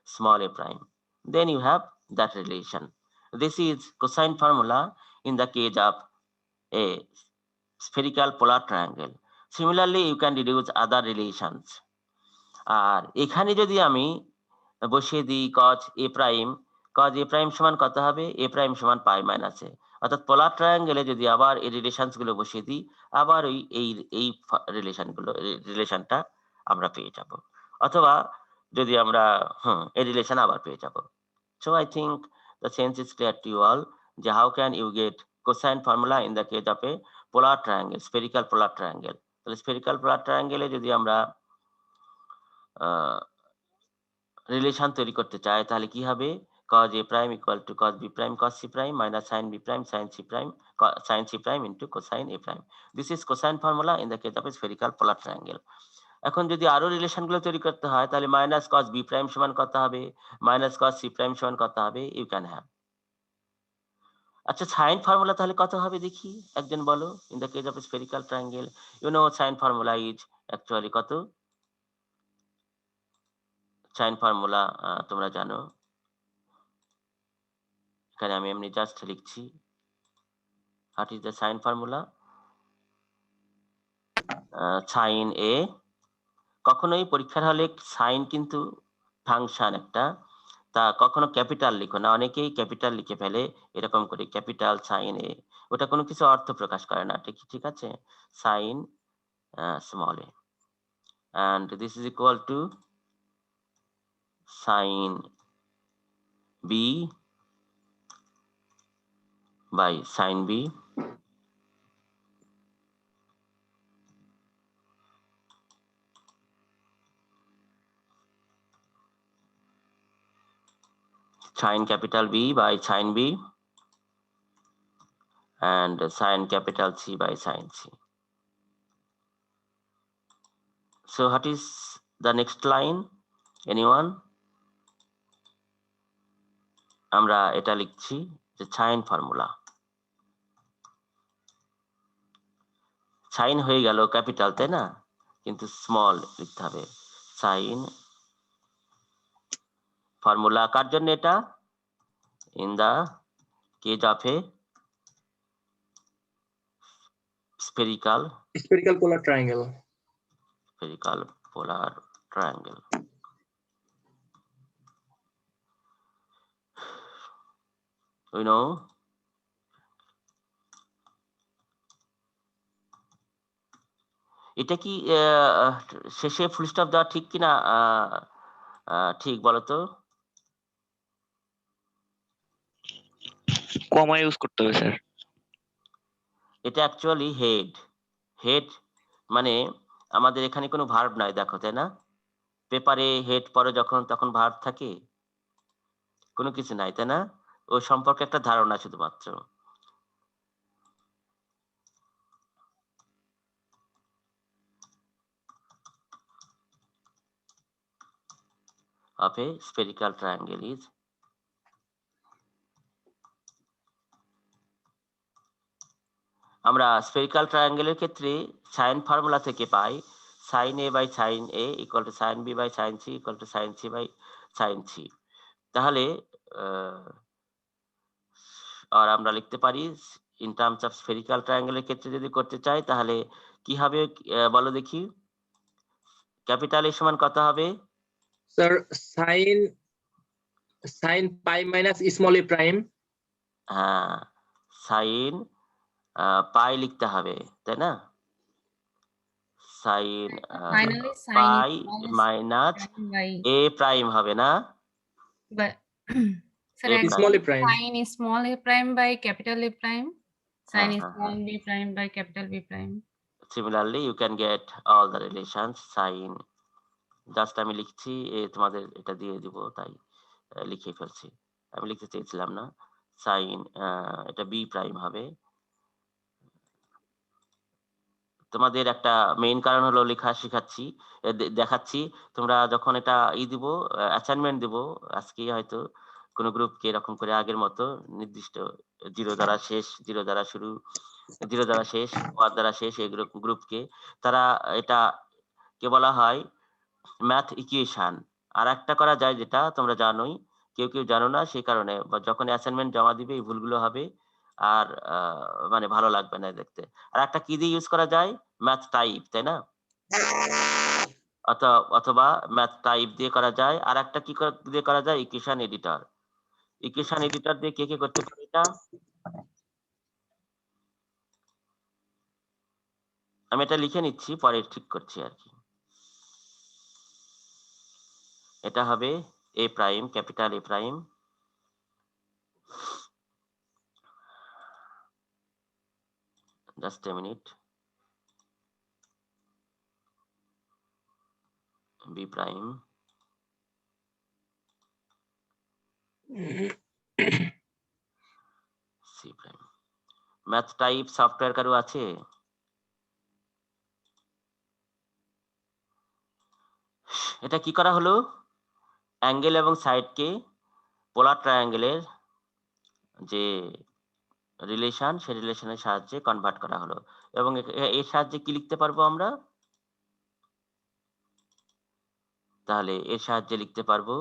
small a prime. Then you have that relation. This is cosine formula in the case of a spherical polar triangle. Similarly, you can deduce other relations. আর এখানে যদি আমি বসিয়ে দিই cos a prime সমান কত হবে, a prime সমান পাই minus a, অর্থাৎ পোলার ট্রায়াঙ্গেলে যদি আবার এই রিলেশনস গুলো বসিয়ে দিই, আবার এই রিলেশনটা আমরা পেয়ে যাব, অথবা যদি আমরা এই রিলেশন আবার পেয়ে যাব। So I think the sense is clear to you all. How can you get cosine formula in the case of a polar triangle, spherical polar triangle? তাহলে spherical polar triangle যদি আমরা রিলেশন তৈরি করতে চাই তাহলে কি হবে? cos a prime equal to cos b prime cos c prime minus sin b prime sin c prime sin c prime into cosine a prime. This is cosine formula in the case of a spherical polar triangle. এখন যদি আরো রিলেশনগুলো তৈরি করতে হয় তাহলে minus cos b prime সমান কত হবে? মাইনাস cos c prime সমান কত হবে? You can have. আচ্ছা, সাইন ফর্মুলা তাহলে কত হবে দেখি, একজন বলো। In the case of spherical triangle you know sine formula is actually কত? সাইন ফর্মুলা তোমরা জানো, এখানে আমি এমনি জাস্ট লিখছি। What is the sine formula? Sine A, কখনোই পরীক্ষার হলে সাইন কিন্তু ফাংশন একটা, তা কখনো ক্যাপিটাল লিখো না, অনেকেই ক্যাপিটাল লিখে ফেলে এরকম করে, ক্যাপিটাল সাইন এ, ওটা কোনো কিছু অর্থ প্রকাশ করে না, ঠিক আছে? Sine small a, and this is equal to sin b by sin b sin capital B by sin B and sin capital C by sin C. So what is the next line? Anyone? আমরা এটা লিখছি যে sign formula. Sign হয়ে গেল capital, তাই না? কিন্তু small লিখতে হবে। সাইন ফর্মুলা কার জন্য এটা? In the case of a spherical polar triangle. Spherical polar triangle. You know, এটা কি শেষে ফুল স্টপ দেওয়া ঠিক কিনা? ঠিক বলো তো। কমা ইউজ করতে হবে স্যার। এটা অ্যাকচুয়ালি হেড। হেড মানে আমাদের এখানে কোনো ভার্ব নাই, দেখো, তাই না? পেপারে হেড পরে যখন তখন ভার্ব থাকে, কোনো কিছু নাই, তাই না? ও সম্পর্কে একটা ধারণা শুধুমাত্র। of a spherical triangle is আমরা স্ফেরিক্যাল ট্রায়াঙ্গেলের ক্ষেত্রে সাইন ফর্মুলা থেকে পাই sin a by sin a equal to sin b by sin c equal to sin c by sin c। তাহলে আর আমরা লিখতে পারি ইন টার্মস অফ স্ফেরিক্যাল ট্রায়াঙ্গেলের ক্ষেত্রে যদি করতে চাই তাহলে কি হবে বলো দেখি? ক্যাপিটাল এ সমান কত হবে? Sir, sin pi minus small a prime. হ্যাঁ, সাইন পাই লিখতে হবে, তাই না? Sine Finally, sin pi is small minus prime by a prime হবে না? but sir, A actually, small a prime. sin is small a prime by capital A prime. Sin is Uh-huh. small b prime by capital B prime. Similarly, you can get all the relations sin, just আমি লিখছি তোমাদের এটা দিয়ে দিব, তাই লিখে ফেলছি। আমি লিখতে চেয়েছিলাম না। সাইন এটা বি প্রাইম হবে। তোমাদের একটা মেইন কারণ হলো লেখা শেখাচ্ছি, দেখাচ্ছি। তোমরা যখন এটা দিব, অ্যাসাইনমেন্ট দিব আজকে, হয়তো কোনো গ্রুপকে এরকম করে আগের মতো নির্দিষ্ট 0 দ্বারা শেষ, 0 দ্বারা শুরু, 0 দ্বারা শেষ, 1 দ্বারা শেষ, এগুলো গ্রুপকে তারা এটা কে বলা হয় ম্যাথ ইকুয়েশন। আর একটা করা যায় যেটা তোমরা জানোই, কেউ কেউ জানো না, সেই কারণে যখন অ্যাসাইনমেন্ট জমা দিবে এই ভুলগুলো হবে, আর মানে ভালো লাগবে না দেখতে। আর একটা কি দিয়ে ইউজ করা যায়? ম্যাথ টাইপ, তাই না? অথবা ম্যাথ টাইপ দিয়ে করা যায়। আর একটা কি দিয়ে করা যায়? Equation editor. ইকুয়েশন এডিটর দিয়ে কে কে করতে পারে এটা? আমি এটা লিখে নিচ্ছি, পরে ঠিক করছি আর কি। এটা হবে A prime, capital A prime Just a minute. B prime. C prime. Math type software কারো আছে? এটা কি করা হলো? অ্যাঙ্গেল এবং সাইডকে পোলার ট্রায়াঙ্গেলের যে রিলেশন, সেই রিলেশনের সাহায্যে কনভার্ট করা হলো। এবং এর সাহায্যে কি লিখতে পারবো আমরা? তাহলে এর সাহায্যে লিখতে পারবো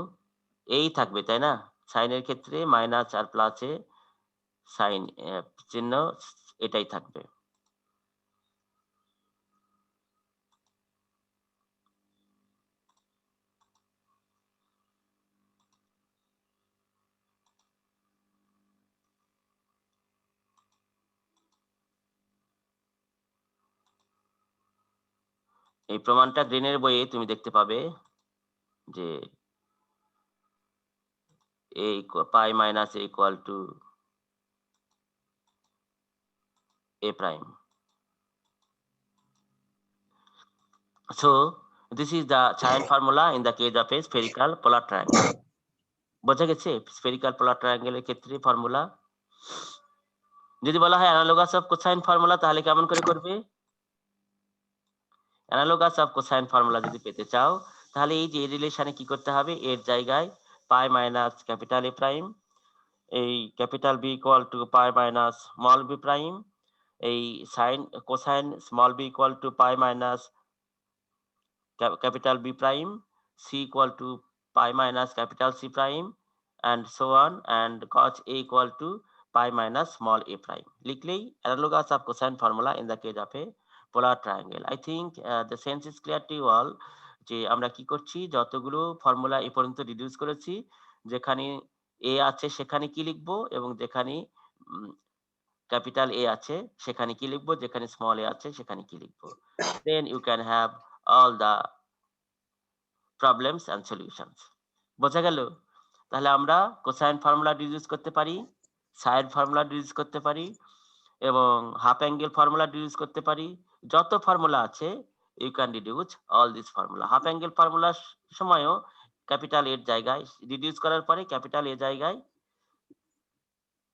এই থাকবে, তাই না? সাইনের ক্ষেত্রে মাইনাস আর প্লাসে সাইন চিহ্ন এটাই থাকবে। এই প্রমাণটা গ্রিনের বইয়ে তুমি দেখতে পাবে যে a pi minus a equal to a prime. So this is the Chain formula in the case of a spherical polar triangle. বোঝা গেছে? spherical polar triangle এর ক্ষেত্রে ফর্মুলা। যদি বলা হয় অ্যানালোগাস অফ কোসাইন ফর্মুলা, তাহলে কেমন করে করবে? অ্যানালোগাস অফ কোসাইন ফর্মুলা যদি পেতে চাও, তাহলে এই যে রিলেশনে কি করতে হবে? এর জায়গায় pi minus capital A prime, এই capital B equal to pi minus small B prime, এই sine cosine small B equal to pi minus capital B prime, C equal to pi minus capital C prime, and so on, and cos A equal to pi minus small a prime. লিখলেই analogous of cosine formula in the case of a polar triangle. I think the sense is clear to you all. যে আমরা কি করছি, যতগুলো formula এ পর্যন্ত reduce করেছি, যেখানে a আছে সেখানে কি লিখবো, এবং যেখানে ক্যাপিটাল A আছে সেখানে কি লিখবো, যেখানে স্মল a আছে সেখানে কি লিখবো। Then you can have all the problems and solutions. বোঝা গেল? তাহলে আমরা কোসাইন ফর্মুলা ডিউস করতে পারি, সাইন ফর্মুলা ডিউস করতে পারি, এবং হাফ অ্যাঙ্গেল ফর্মুলা ডিউস করতে পারি। যত ফর্মুলা আছে you can reduce all this formula. Half angle ফর্মুলার সময়ও ক্যাপিটাল এর জায়গায় রিডিউস করার পরে ক্যাপিটাল এ জায়গায়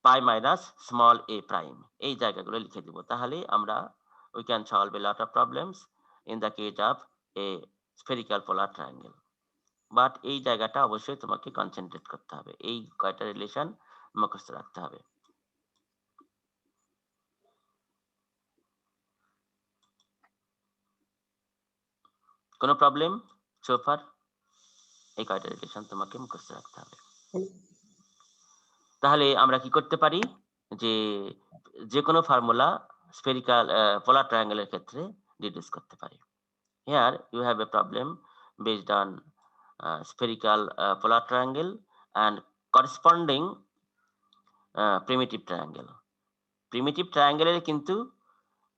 পাই মাইনাস স্মল এ প্রাইম, এই জায়গাগুলো লিখে দিব। তাহলে আমরা we can solve a lot of problems in the case of a spherical polar triangle. But এই জায়গাটা অবশ্যই তোমাকে কনসেন্ট্রেট করতে হবে, এই কয়টা রিলেশন মুখস্থ রাখতে হবে। কোনো প্রবলেম সোফার? এই কয়টা রিলেশন তোমাকে মুখস্থ রাখতে হবে। তাহলে আমরা কি করতে পারি, যে কোনো ফর্মুলা স্ফেরিক্যাল পোলার ট্রায়াঙ্গেলের ক্ষেত্রে ডিডিউস করতে পারি। Here you have a problem based on spherical polar triangle and corresponding primitive triangle. Primitive ট্রায়াঙ্গেলের কিন্তু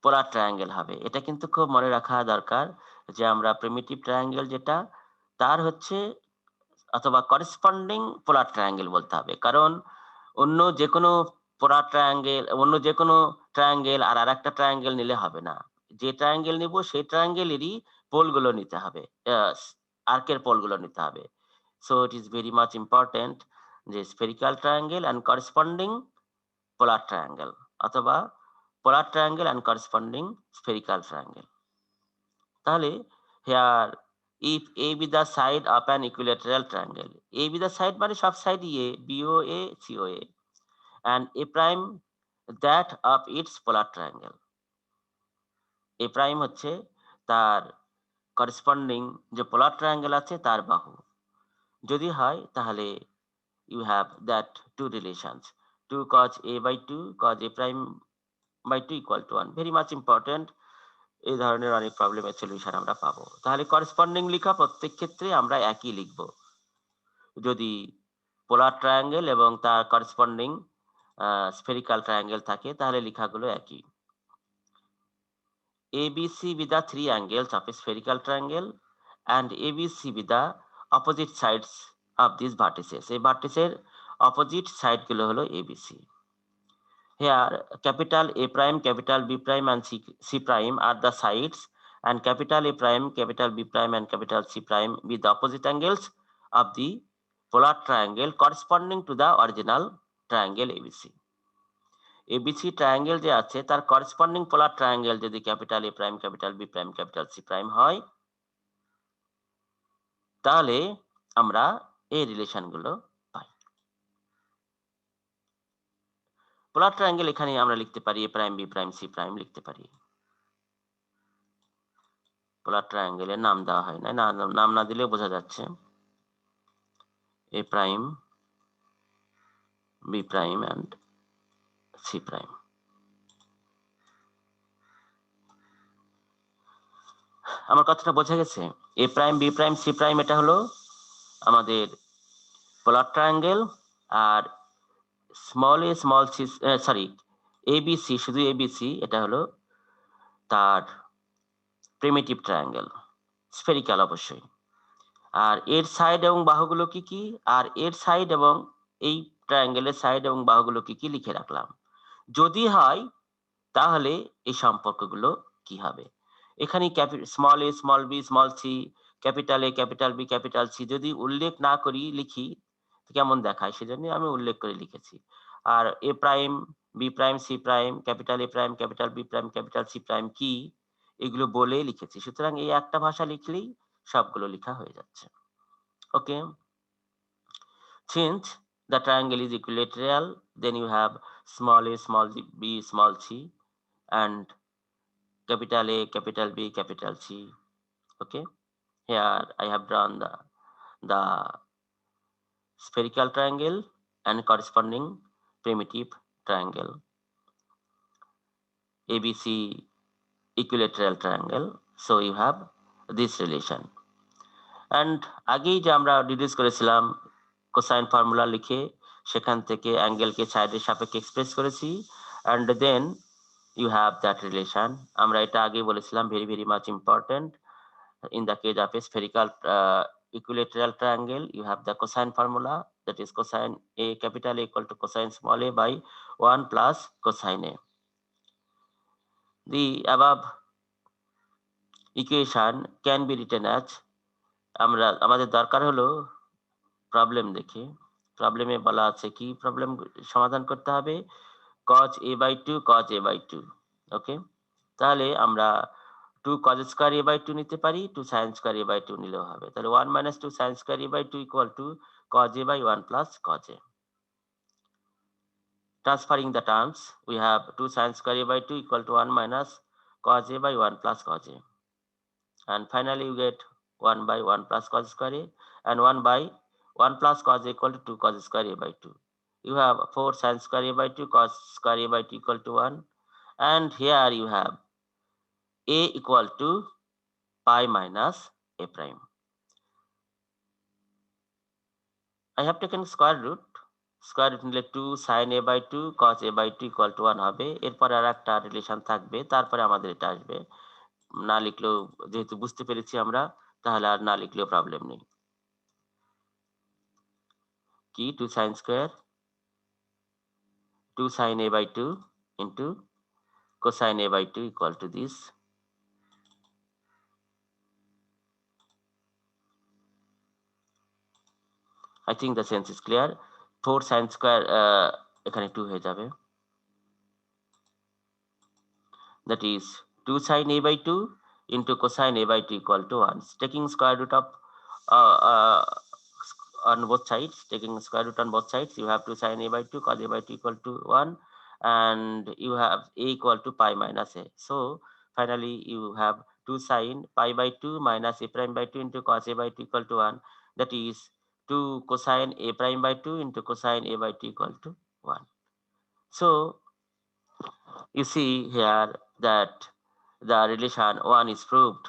পোলার ট্রায়াঙ্গেল হবে, এটা কিন্তু খুব মনে রাখা দরকার যে আমরা প্রিমিটিভ ট্রায়াঙ্গেল যেটা তার হচ্ছে অথবা করেসপন্ডিং পোলার ট্রায়াঙ্গেল বলতে হবে, কারণ অন্য যে কোনো পোলার ট্রায়াঙ্গেল, অন্য যে কোনো ট্রায়াঙ্গেল আর আরেকটা ট্রায়াঙ্গেল নিলে হবে না। যে ট্রায়াঙ্গেল নিব সেই ট্রায়াঙ্গেলেরই পোলগুলো নিতে হবে, আর্কের পোলগুলো নিতে হবে। So it is very much important যে spherical triangle and corresponding polar triangle, অথবা polar triangle and corresponding spherical triangle. তাহলে here if A be the side of an equilateral triangle, A be the side মানে সব side A, BOA, COA, and A prime that of its polar triangle. A prime হচ্ছে তার corresponding যে polar triangle আছে তার বাহু। যদি হয় তাহলে you have that two relations, 2 cos A by 2 cos A prime by 2 equal to 1. Very much important. এই ধরনের অনেক প্রবলেমের সলিউশন আমরা পাবো। তাহলে করেসপন্ডিং লেখা প্রত্যেক ক্ষেত্রে আমরা একই লিখব। যদি পোলার ট্রায়াঙ্গেল এবং তার করেসপন্ডিং স্ফেরিক্যাল ট্রায়াঙ্গেল থাকে তাহলে লেখাগুলো একই। ABC be the three angles of a spherical triangle and ABC be the opposite sides of these vertices. এই ভার্টিসের অপোজিট সাইড গুলো হলো ABC. Here, capital A prime, capital B prime, and C prime are the sides, and capital A prime, capital B prime, and capital C prime be the opposite angles of the polar triangle corresponding to the original triangle ABC. ABC triangle যে আছে তার corresponding polar triangle যদি capital A prime, capital B prime, capital C prime হয়, তাহলে আমরা এই relation গুলো পাই। পোলার triangle এখানে আমরা লিখতে পারি A prime B prime C prime লিখতে পারি। পোলার ট্রায়াঙ্গেলের নাম দেওয়া হয় না, নাম না দিলেও বোঝা যাচ্ছে A prime B prime and C prime. আমার কথাটা বোঝা গেছে? A prime B prime C prime এটা হলো আমাদের পোলার ট্রায়াঙ্গেল, আর স্মল এ স্মল সি সরি এবিসি, শুধু এবিসি এটা হলো তার প্রিমিটিভ ট্রায়াঙ্গেল, স্ফেরিক্যাল অবশ্যই। আর এর সাইড এবং বাহুগুলো কি কি, আর এর সাইড এবং এই ট্রায়াঙ্গেলের সাইড এবং বাহুগুলো কি কি লিখে রাখলাম। যদি হয় তাহলে এই সম্পর্কগুলো কি হবে। এখানে small A small b small c, capital A capital B capital C যদি উল্লেখ না করি লিখি কেমন দেখায়, সেজন্য আমি উল্লেখ করে লিখেছি। আর A prime B prime C prime, capital A prime capital B prime capital C prime কি, এগুলো বলে লিখেছি। সুতরাং এই একটা ভাষা লিখলেই সবগুলো লেখা হয়ে যাচ্ছে। ওকে, since the triangle is equilateral, then you have small a small b small c and capital A capital B capital C. Okay, here I have drawn the spherical triangle and corresponding primitive triangle, ABC equilateral triangle. So you have this relation. And আগেই যে আমরা deduce করেছিলাম cosine formula লিখে, সেখান থেকে অ্যাঙ্গেলকে সাইডের সাপেক্ষে express করেছি, and then you have that relation. আমরা এটা আগেই বলেছিলাম, very very much important. In the case of a spherical equilateral triangle, you have the cosine formula, that is cosine A capital A equal to cosine small a by 1 plus cosine A. The above equation can be written as, আমাদের দরকার হলো problem দেখে, প্রবলেমে বলা আছে কি, problem সমাধান করতে হবে cos a by 2 cos a by 2। ওকে, তাহলে আমরা 2 cos square a by 2 নিতে পারি, 2 sin square a by 2 নিলেও হবে। তাহলে 1 minus 2 sin square a by 2 equal to cos a by 1 plus cos a. Transferring the terms, we have 2 sin square a by 2 equal to 1 minus cos a by 1 plus cos a. And finally you get 1 by 1 plus cos square a, and 1 by 1 plus cos a equal to 2 cos square a by 2. You have 4 sin square a by 2 cos square a by 2 equal to 1. And here you have a equal to pi minus a prime. I have taken square root নিলে 2 sin a by 2 cos a by 2 equal to 1 হবে। এরপর আর একটা relation থাকবে, তারপরে আমাদের এটা আসবে। না লিখলেও, যেহেতু বুঝতে পেরেছি আমরা, তাহলে আর না লিখলেও প্রবলেম নেই। কি 2 sin square 2 sin a by 2 into cosine a by 2 equal to this. I think the sense is clear. 4 sin square এখানে 2 হয়ে যাবে, that is 2 sin a by 2 into cosine a by 2 equal to 1. Taking square root of on both sides, taking square root on both sides, you have 2 sin a by 2 cos a by 2 equal to 1, and you have a equal to pi minus a. So finally you have 2 sin pi by 2 minus a prime by 2 into cos a by 2 equal to 1, that is 2 cosine a prime by 2 into cosine a by 2 equal to 1. So you see here that the relation 1 is proved.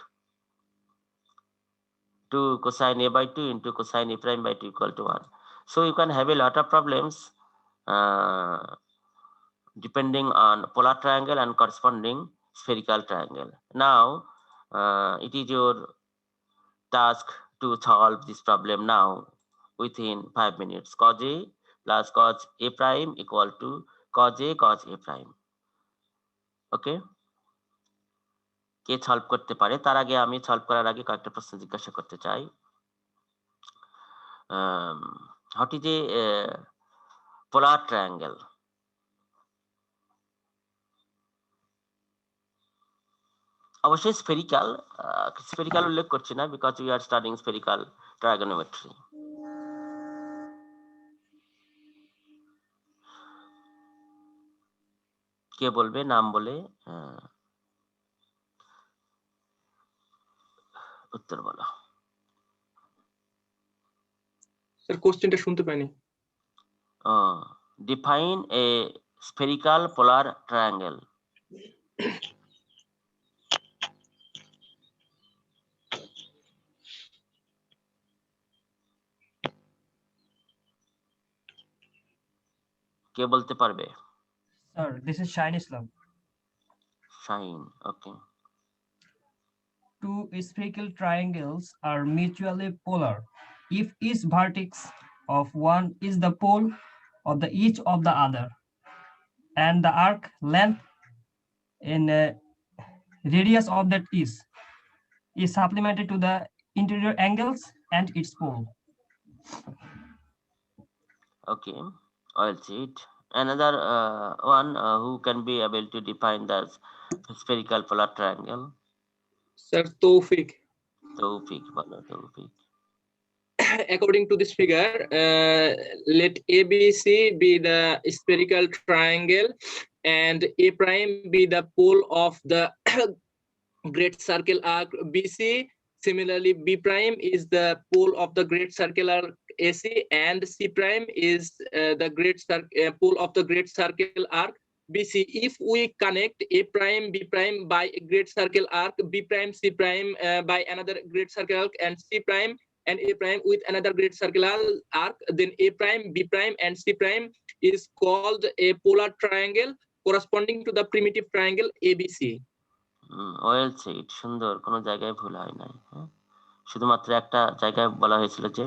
2 cosine a by 2 into cosine a prime by 2 equal to 1. So you can have a lot of problems depending on polar triangle and corresponding spherical triangle. Now it is your task to solve this problem now within 5 minutes. Cos a plus cos a prime equal to cos a prime. Okay, K solve করতে পারে? তার আগে আমি solve করার আগে কয়েকটা প্রশ্ন জিজ্ঞাসা করতে চাই। What is a polar triangle? অবশ্যই স্ফেরিক্যাল, স্ফেরিক্যাল উল্লেখ করছি না, because we are studying spherical trigonometry. কে বলবে নাম বলে উত্তর বলো। স্যার কোশ্চেনটা শুনতে পাইনি। Define a spherical polar triangle. কে বলতে পারবে? Sir, this is Shine Islam. Shahin, okay. Two spherical triangles are mutually polar if each vertex of one is the pole of the each of the other, and the arc length in radius of that is supplemented to the interior angles and its pole. Okay, I'll see it. Another one who can be able to define the spherical polar triangle? Sir তৌফিক। তৌফিক বলো, তৌফিক। According to this figure, let ABC be the spherical triangle and A prime be the pole of the great circle arc BC. Similarly, B prime is the pole of the great circular AC, and C prime is the pole of the great circle arc BC. If we connect A prime B prime by a great circle arc, B prime C prime by another great circle arc, and C prime and A prime with another great circular arc, then A prime B prime and C prime is called a polar triangle corresponding to the primitive triangle ABC. Well said, সুন্দর, কোনো জায়গায় ভুল হয় নাই। শুধুমাত্র একটা জায়গায় বলা হয়েছিল যে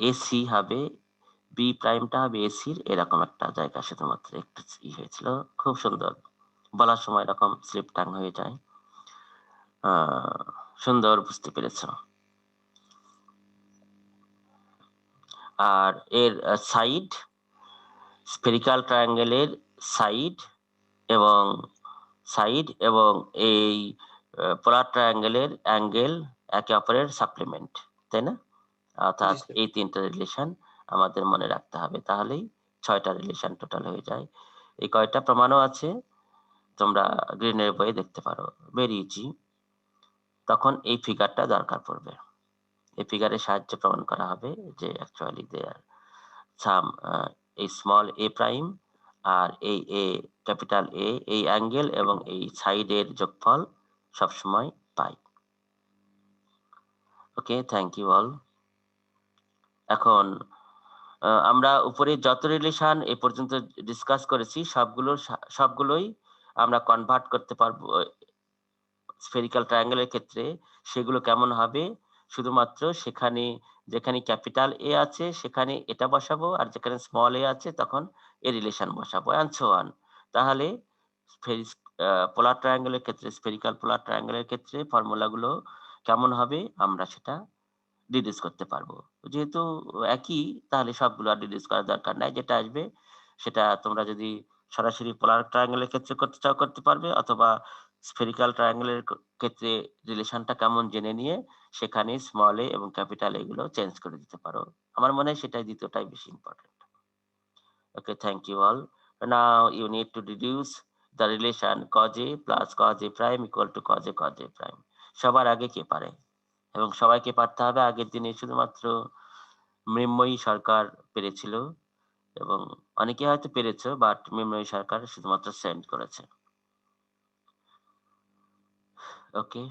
এসি হবে, বি প্রাইমটা হবে এসির, এরকম একটা জায়গা শুধুমাত্র একটু হয়েছিল। খুব সুন্দর, বলার সময় এরকম স্লিপ টাং হয়ে যায়। সুন্দর, বুঝতে পেরেছ। আর এর সাইড, স্ফেরিক্যাল ট্রায়াঙ্গেলের সাইড এবং এই পোলার ট্রায়াঙ্গেলের অ্যাঙ্গেল একে অপরের সাপ্লিমেন্ট, তাই না? অর্থাৎ এই তিনটা রিলেশন আমাদের মনে রাখতে হবে, তাহলেই 6টা রিলেশন টোটাল হয়ে যায়। এই কয়টা প্রমাণও আছে, তোমরা গ্রিনের বইয়ে দেখতে পারো, ভেরি ইজি। তখন এই ফিগারটা দরকার পড়বে। এই ফিগারের সাহায্যে প্রমাণ করা হবে যে অ্যাকচুয়ালি দেয়ার সাম এই স্মল এ প্রাইম আর এই এ ক্যাপিটাল এ, এই অ্যাঙ্গেল এবং এই সাইডের যোগফল সবসময় পাই। ওকে, থ্যাংক ইউ অল। এখন আমরা উপরে যত রিলেশন এ পর্যন্ত ডিসকাস করেছি সবগুলোই আমরা কনভার্ট করতে পারবো স্ফেরিক্যাল ট্রায়াঙ্গেলের ক্ষেত্রে। সেগুলো কেমন হবে? শুধুমাত্র যেখানে ক্যাপিটাল এ আছে সেখানে এটা বসাবো, আর যেখানে স্মল এ আছে তখন এ রিলেশন বসাবো, অ্যান্ড সো অন। তাহলে পোলার ট্রায়াঙ্গেলের ক্ষেত্রে, স্ফেরিক্যাল পোলার ট্রায়াঙ্গেলের ক্ষেত্রে ফর্মুলাগুলো কেমন হবে আমরা সেটা ডিডিউস করতে পারবো। যেহেতু একই, তাহলে সবগুলো আর ডিডিউস করার দরকার নাই। যেটা আসবে সেটা তোমরা যদি সরাসরি পোলার ট্রায়াঙ্গেলের ক্ষেত্রে করতে চাও করতে পারবে, অথবা স্ফেরিক্যাল ট্রায়াঙ্গেলের ক্ষেত্রে রিলেশনটা কেমন জেনে নিয়ে সেখানে স্মল এ এবং ক্যাপিটাল এগুলো চেঞ্জ করে দিতে পারো। আমার মনে হয় সেটাই, দ্বিতীয়টাই বেশি important. Okay, thank you all. Now you need to deduce the relation cos a plus cos a prime equal to cos a prime। সবার আগে কে পারে? এবং সবাইকে পারতে হবে। আগের দিনে শুধুমাত্র মৃন্ময়ী সরকার পেরেছিল, এবং অনেকে হয়তো পেরেছে, বাট মৃন্ময়ী সরকার শুধুমাত্র সেন্ড করেছে। ওকে,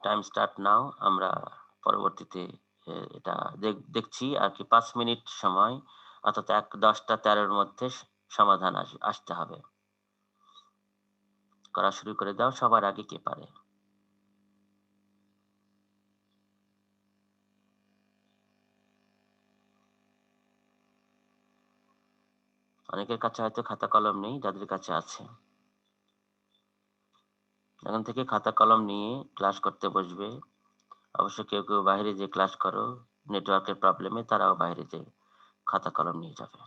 টাইম স্টার্ট নাও। আমরা পরবর্তীতে এটা দেখছি আর কি। 5 মিনিট সময়, অর্থাৎ 10টা 13-এর মধ্যে সমাধান আসতে হবে। করা শুরু করে দাও। সবার আগে কে পারে? অনেকের কাছে হয়তো খাতা কলম নেই, যাদের কাছে আছে এখন থেকে খাতা কলম নিয়ে ক্লাস করতে বসবে। অবশ্য কেউ কেউ বাইরে যে ক্লাস করো, নেটওয়ার্কের প্রবলেমে তারাও বাইরে যে খাতা কলম নিয়ে যাবে।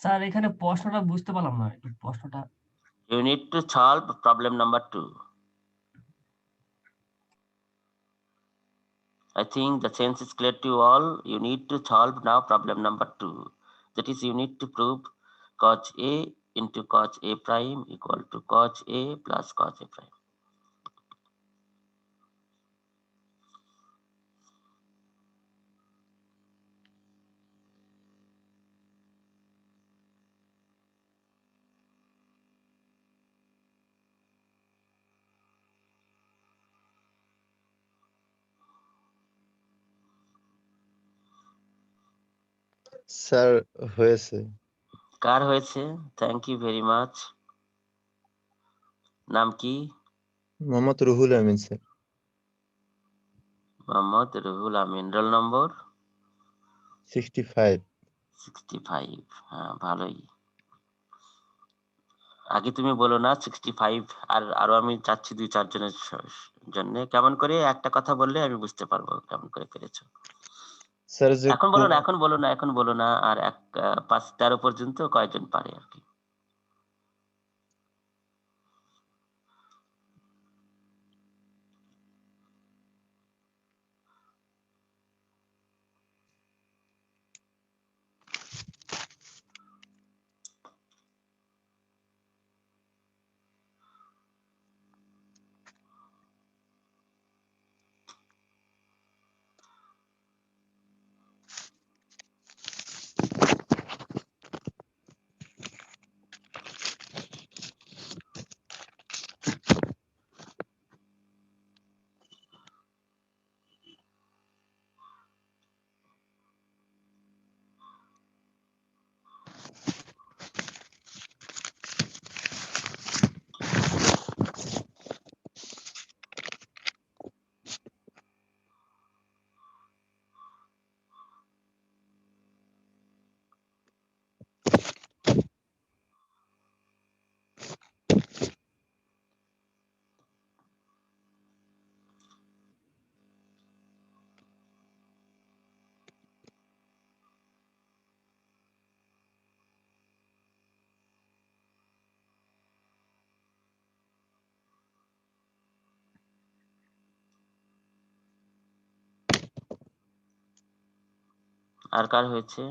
স্যার এখানে প্রশ্নটা বুঝতে পারলাম না, একটু প্রশ্নটা। You need to solve problem number 2. I think the sense is clear to you all. You need to solve now problem number 2. That is, you need to prove cos A into cos A prime equal to cos A plus cos A prime. Sir হয়েছে। কার হয়েছে? Thank you very much. নাম কি? Mohammad Ruhul Amin sir. Mohammad Ruhul Amin. Roll number 65। 65। হ্যাঁ, ভালোই। আগে তুমি বলো না 65, আর আরো আমি চাচ্ছি 2-4 জনের জন্য। কেমন করে একটা কথা বললে আমি বুঝতে পারবো কেমন করে পেরেছো। স্যার যে এখন বলো না, এখন বলো না, এখন বলো না। আর 5-13 পর্যন্ত কয়জন পারে আর কি। আর কার হয়েছে?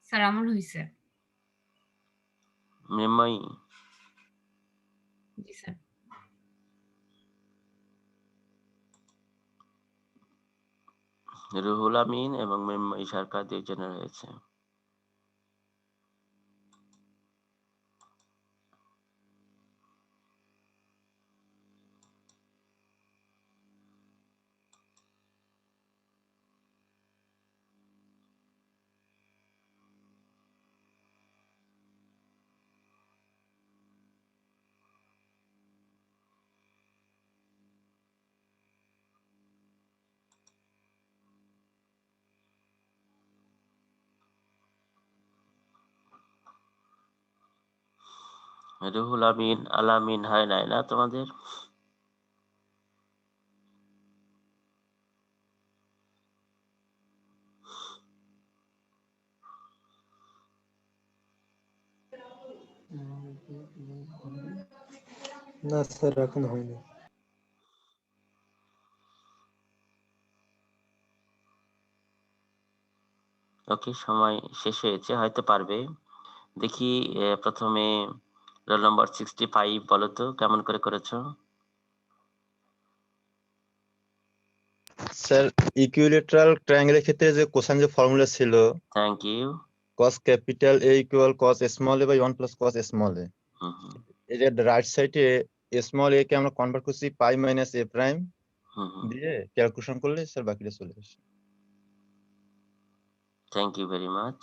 স্যার আমার হইছে। মৃন্ময়ী? জি স্যার। রুহুল আমিন এবং মৃন্ময়ী সরকার 2 জনের হয়েছে। রুহুল আমিন আলামিন হয় নাই না তোমাদের? না স্যার এখন হয়নি। ওকে, সময় শেষ হয়েছে, হয়তো পারবে। দেখি প্রথমে রোল নম্বর 65 বলো তো কেমন করে করেছো? স্যার ইকুইলেটারাল ট্রায়াঙ্গেলের ক্ষেত্রে যে কোসাইন যে ফর্মুলা ছিল thank you. cos capital A equal cos small a by 1 plus cos small a, এর রাইট সাইডে স্মল a কে আমরা কনভার্ট করছি পাই মাইনাস a প্রাইম দিয়ে ক্যালকুলেশন করলে স্যার বাকিটা চলে আসে। Thank you very much.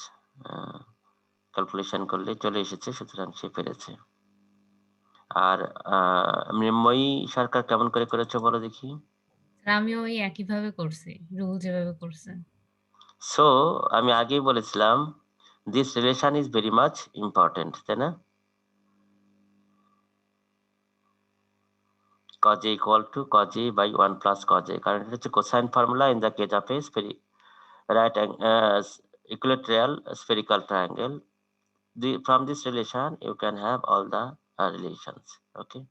Calculation করলে চলে এসেছে, সুতরাং সে পেরেছে। আর মৃন্ময়ী সরকার কেমন করে করেছো বলো দেখি? স্যার আমিও ওই একইভাবে করছি, রুহুল যেভাবে করছে। সো আমি আগেই বলেছিলাম this relation is very much important, তাই না? cos a equal to cos a by 1 plus cos a, কারণ এটা হচ্ছে cosine formula in the case of A right equilateral spherical triangle. From this relation you can have all the relations. Okay,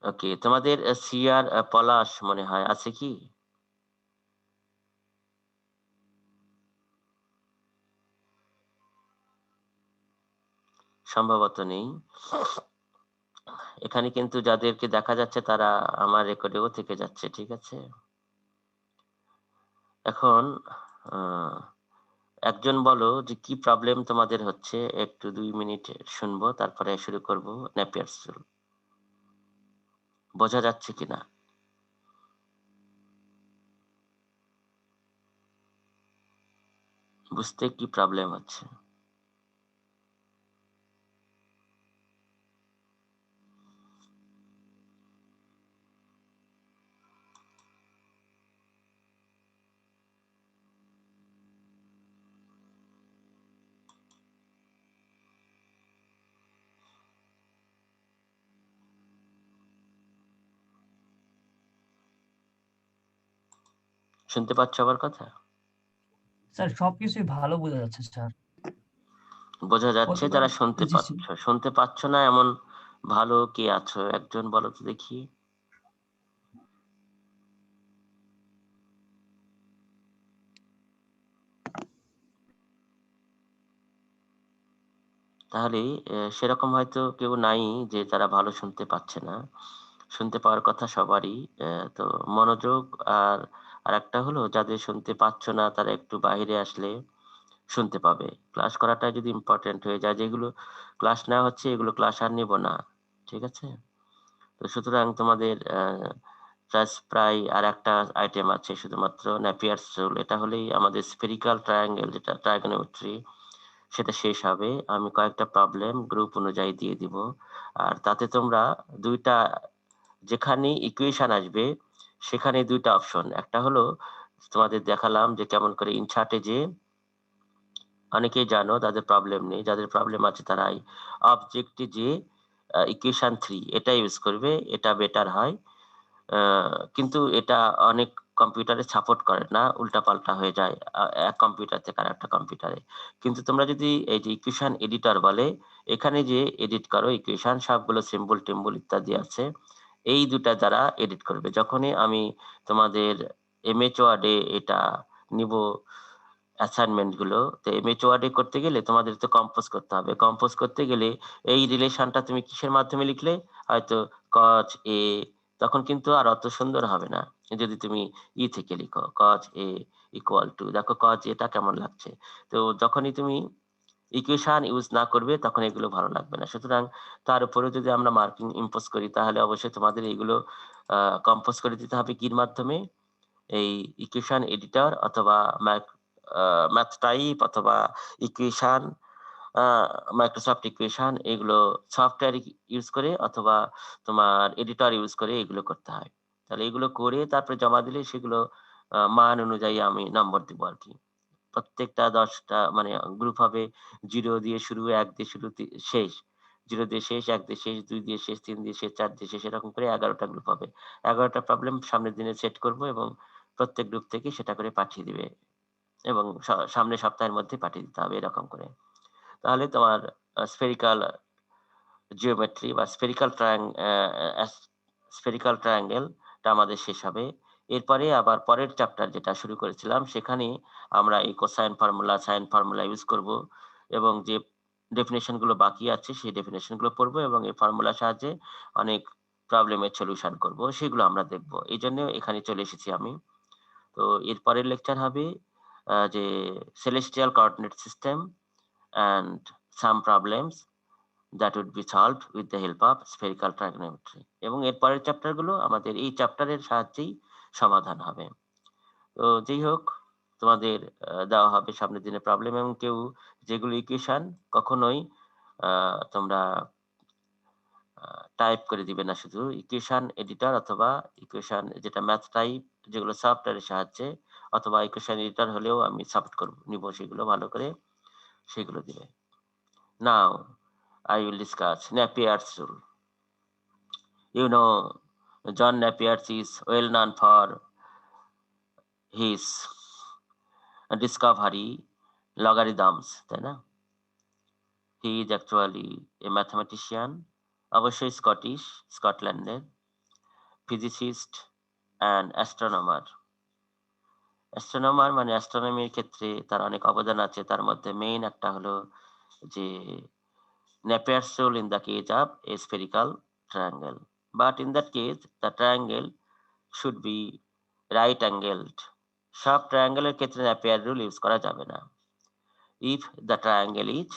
ওকে, তোমাদের CR পলাশ মনে হয় আছে কি? সম্ভবত নেই। এখানে কিন্তু যাদেরকে দেখা যাচ্ছে তারা আমার রেকর্ডেও থেকে যাচ্ছে, ঠিক আছে? এখন একজন বলো যে কি প্রবলেম তোমাদের হচ্ছে, একটু 2 মিনিট শুনবো, তারপরে শুরু করব নেপিয়ারস রুল। বোঝা যাচ্ছে কিনা? বুঝতে কি প্রবলেম হচ্ছে? শুনতে পাচ্ছ আমার কথা? স্যার সবকিছুই ভালো বোঝা যাচ্ছে স্যার। বোঝা যাচ্ছে, যারা শুনতে জি, পাচ্ছ, শুনতে পাচ্ছ না এমন ভালো কে আছো একজন বলো তো দেখি। তাহলে সেরকম হয়তো কেউ নাই যে তারা ভালো শুনতে পাচ্ছে না। শুনতে পাওয়ার কথা সবারই। তো মনোযোগ। আর আরেকটা হলো যাদের শুনতে পাচ্ছ না তারা একটু বাইরে আসলে শুনতে পাবে। ক্লাস করাটা যদি ইম্পর্টেন্ট হয়ে যায়, যেগুলো ক্লাস নেওয়া হচ্ছে এগুলো ক্লাস আর নিব না, ঠিক আছে? তো সুতরাং তোমাদের প্রায় আর একটা আইটেম আছে, শুধুমাত্র নেপিয়ারস রুল। এটা হলেই আমাদের স্ফেরিক্যাল ট্রায়াঙ্গেল, যেটা ট্রাইগোনোমেট্রি, সেটা শেষ হবে। আমি কয়েকটা প্রবলেম গ্রুপ অনুযায়ী দিয়ে দিব, আর তাতে তোমরা দুইটা, যেখানে ইকুয়েশন আসবে সেখানে দুইটা অপশন, একটা হলো তোমাদের দেখালাম যে কেমন করে ইনচার্টে যে অনেকেই জানো তাদের প্রবলেম নেই, যাদের প্রবলেম আছে তারাই অবজেক্টে যে ইকুয়েশন 3 এটা ইউজ করবে, এটা বেটার হয়। কিন্তু এটা অনেক কম্পিউটারে সাপোর্ট করে না, উল্টাপাল্টা হয়ে যায় এক কম্পিউটার থেকে আর একটা কম্পিউটারে। কিন্তু তোমরা যদি এই যে ইকুয়েশন এডিটর বলে, এখানে যে এডিট করো ইকুয়েশন, সবগুলো সিম্বল টিম্বল ইত্যাদি আছে, এই দুটা দ্বারা এডিট করবে। যখনই আমি তোমাদের এমএচ ওয়ার্ডে এটা নিব অ্যাসাইনমেন্ট গুলো, তো এমএচ ওয়ার্ডে করতে গেলে তোমাদের তো কম্পোজ করতে হবে। কম্পোজ করতে গেলে এই রিলেশনটা তুমি কিসের মাধ্যমে লিখলে, হয়তো কজ এ, তখন কিন্তু আর অত সুন্দর হবে না যদি তুমি ই থেকে লিখো কজ এ ইকুয়াল টু, দেখো কজ এটা কেমন লাগছে। তো যখনই তুমি ইকুয়েশন ইউজ না করবে তখন এগুলো ভালো লাগবে না। সুতরাং তার উপরে যদি আমরা মার্কিং ইম্পোজ করি তাহলে অবশ্যই তোমাদের এইগুলো কম্পোজ করে দিতে হবে কির মাধ্যমে, এই ইকুয়েশন এডিটর অথবা ম্যাথ টাইপ অথবা ইকুয়েশন, মাইক্রোসফট ইকুয়েশন, এগুলো সফটওয়্যার ইউজ করে অথবা তোমার এডিটর ইউজ করে এগুলো করতে হয়। তাহলে এগুলো করে তারপরে জমা দিলে সেগুলো মান অনুযায়ী আমি নম্বর দিব আর কি। প্রত্যেকটা 10টা মানে গ্রুপ হবে 0 দিয়ে শুরু, 1 দিয়ে শুরু, শেষ, 0 দিয়ে শেষ, 1 দিয়ে শেষ, 2 দিয়ে শেষ, 3 দিয়ে শেষ, 4 দিয়ে শেষ, এরকম করে 11টা গ্রুপ হবে। 11টা প্রবলেম সামনের দিনে সেট করব এবং প্রত্যেক গ্রুপ থেকে সেটা করে পাঠিয়ে দিবে এবং সামনের সপ্তাহের মধ্যে পাঠিয়ে দিতে হবে এরকম করে। তাহলে তোমার স্ফেরিক্যাল জিওমেট্রি বা স্ফেরিক্যাল ট্রায়াঙ্গেলটা আমাদের শেষ হবে। এরপরে আবার পরের চ্যাপ্টার যেটা শুরু করেছিলাম সেখানে আমরা এই cosine formula, sine formula use করব এবং যে ডেফিনেশন গুলো বাকি আছে সেই ডেফিনেশন গুলো পড়বো এবং এই ফর্মুলার সাহায্যে অনেক প্রবলেমের সলিউশন করব, সেগুলো আমরা দেখব। এই জন্য এখানে চলে এসেছি আমি। তো এরপরের লেকচার হবে যে celestial coordinate system and some problems that would be solved with the help of spherical trigonometry, এবং এরপরের চ্যাপ্টার গুলো আমাদের এই চ্যাপ্টারের সাহায্যেই সমাধান হবে। তো যাই হোক, তোমাদের দেওয়া হবে সামনের দিনে প্রবলেম, এবং কেউ যেগুলো ইকুয়েশন কখনোই তোমরা টাইপ করে দিবে না, শুধু ইকুয়েশন এডিটর অথবা ইকুয়েশন যেটা ম্যাথ টাইপ যেগুলো সফটওয়্যারের সাহায্যে অথবা ইকুয়েশন এডিটর হলেও আমি সাপোর্ট করব, নিব, সেগুলো ভালো করে সেগুলো দিবে। Now I will discuss Napier's rule. You know, John Napier is well known for his discovery logarithms, তাই না? He is actually a mathematician, অবশ্যই স্কটল্যান্ডের physicist and astronomer. মানে অ্যাস্ট্রোনমির ক্ষেত্রে তার অনেক অবদান আছে, তার মধ্যে মেইন একটা হলো যে Napier's rule in the case of a spherical triangle. But in that case, the triangle should be right angled. সব ট্রায়াঙ্গেলের ক্ষেত্রে Napier rule ইউজ করা যাবে না। If the triangle is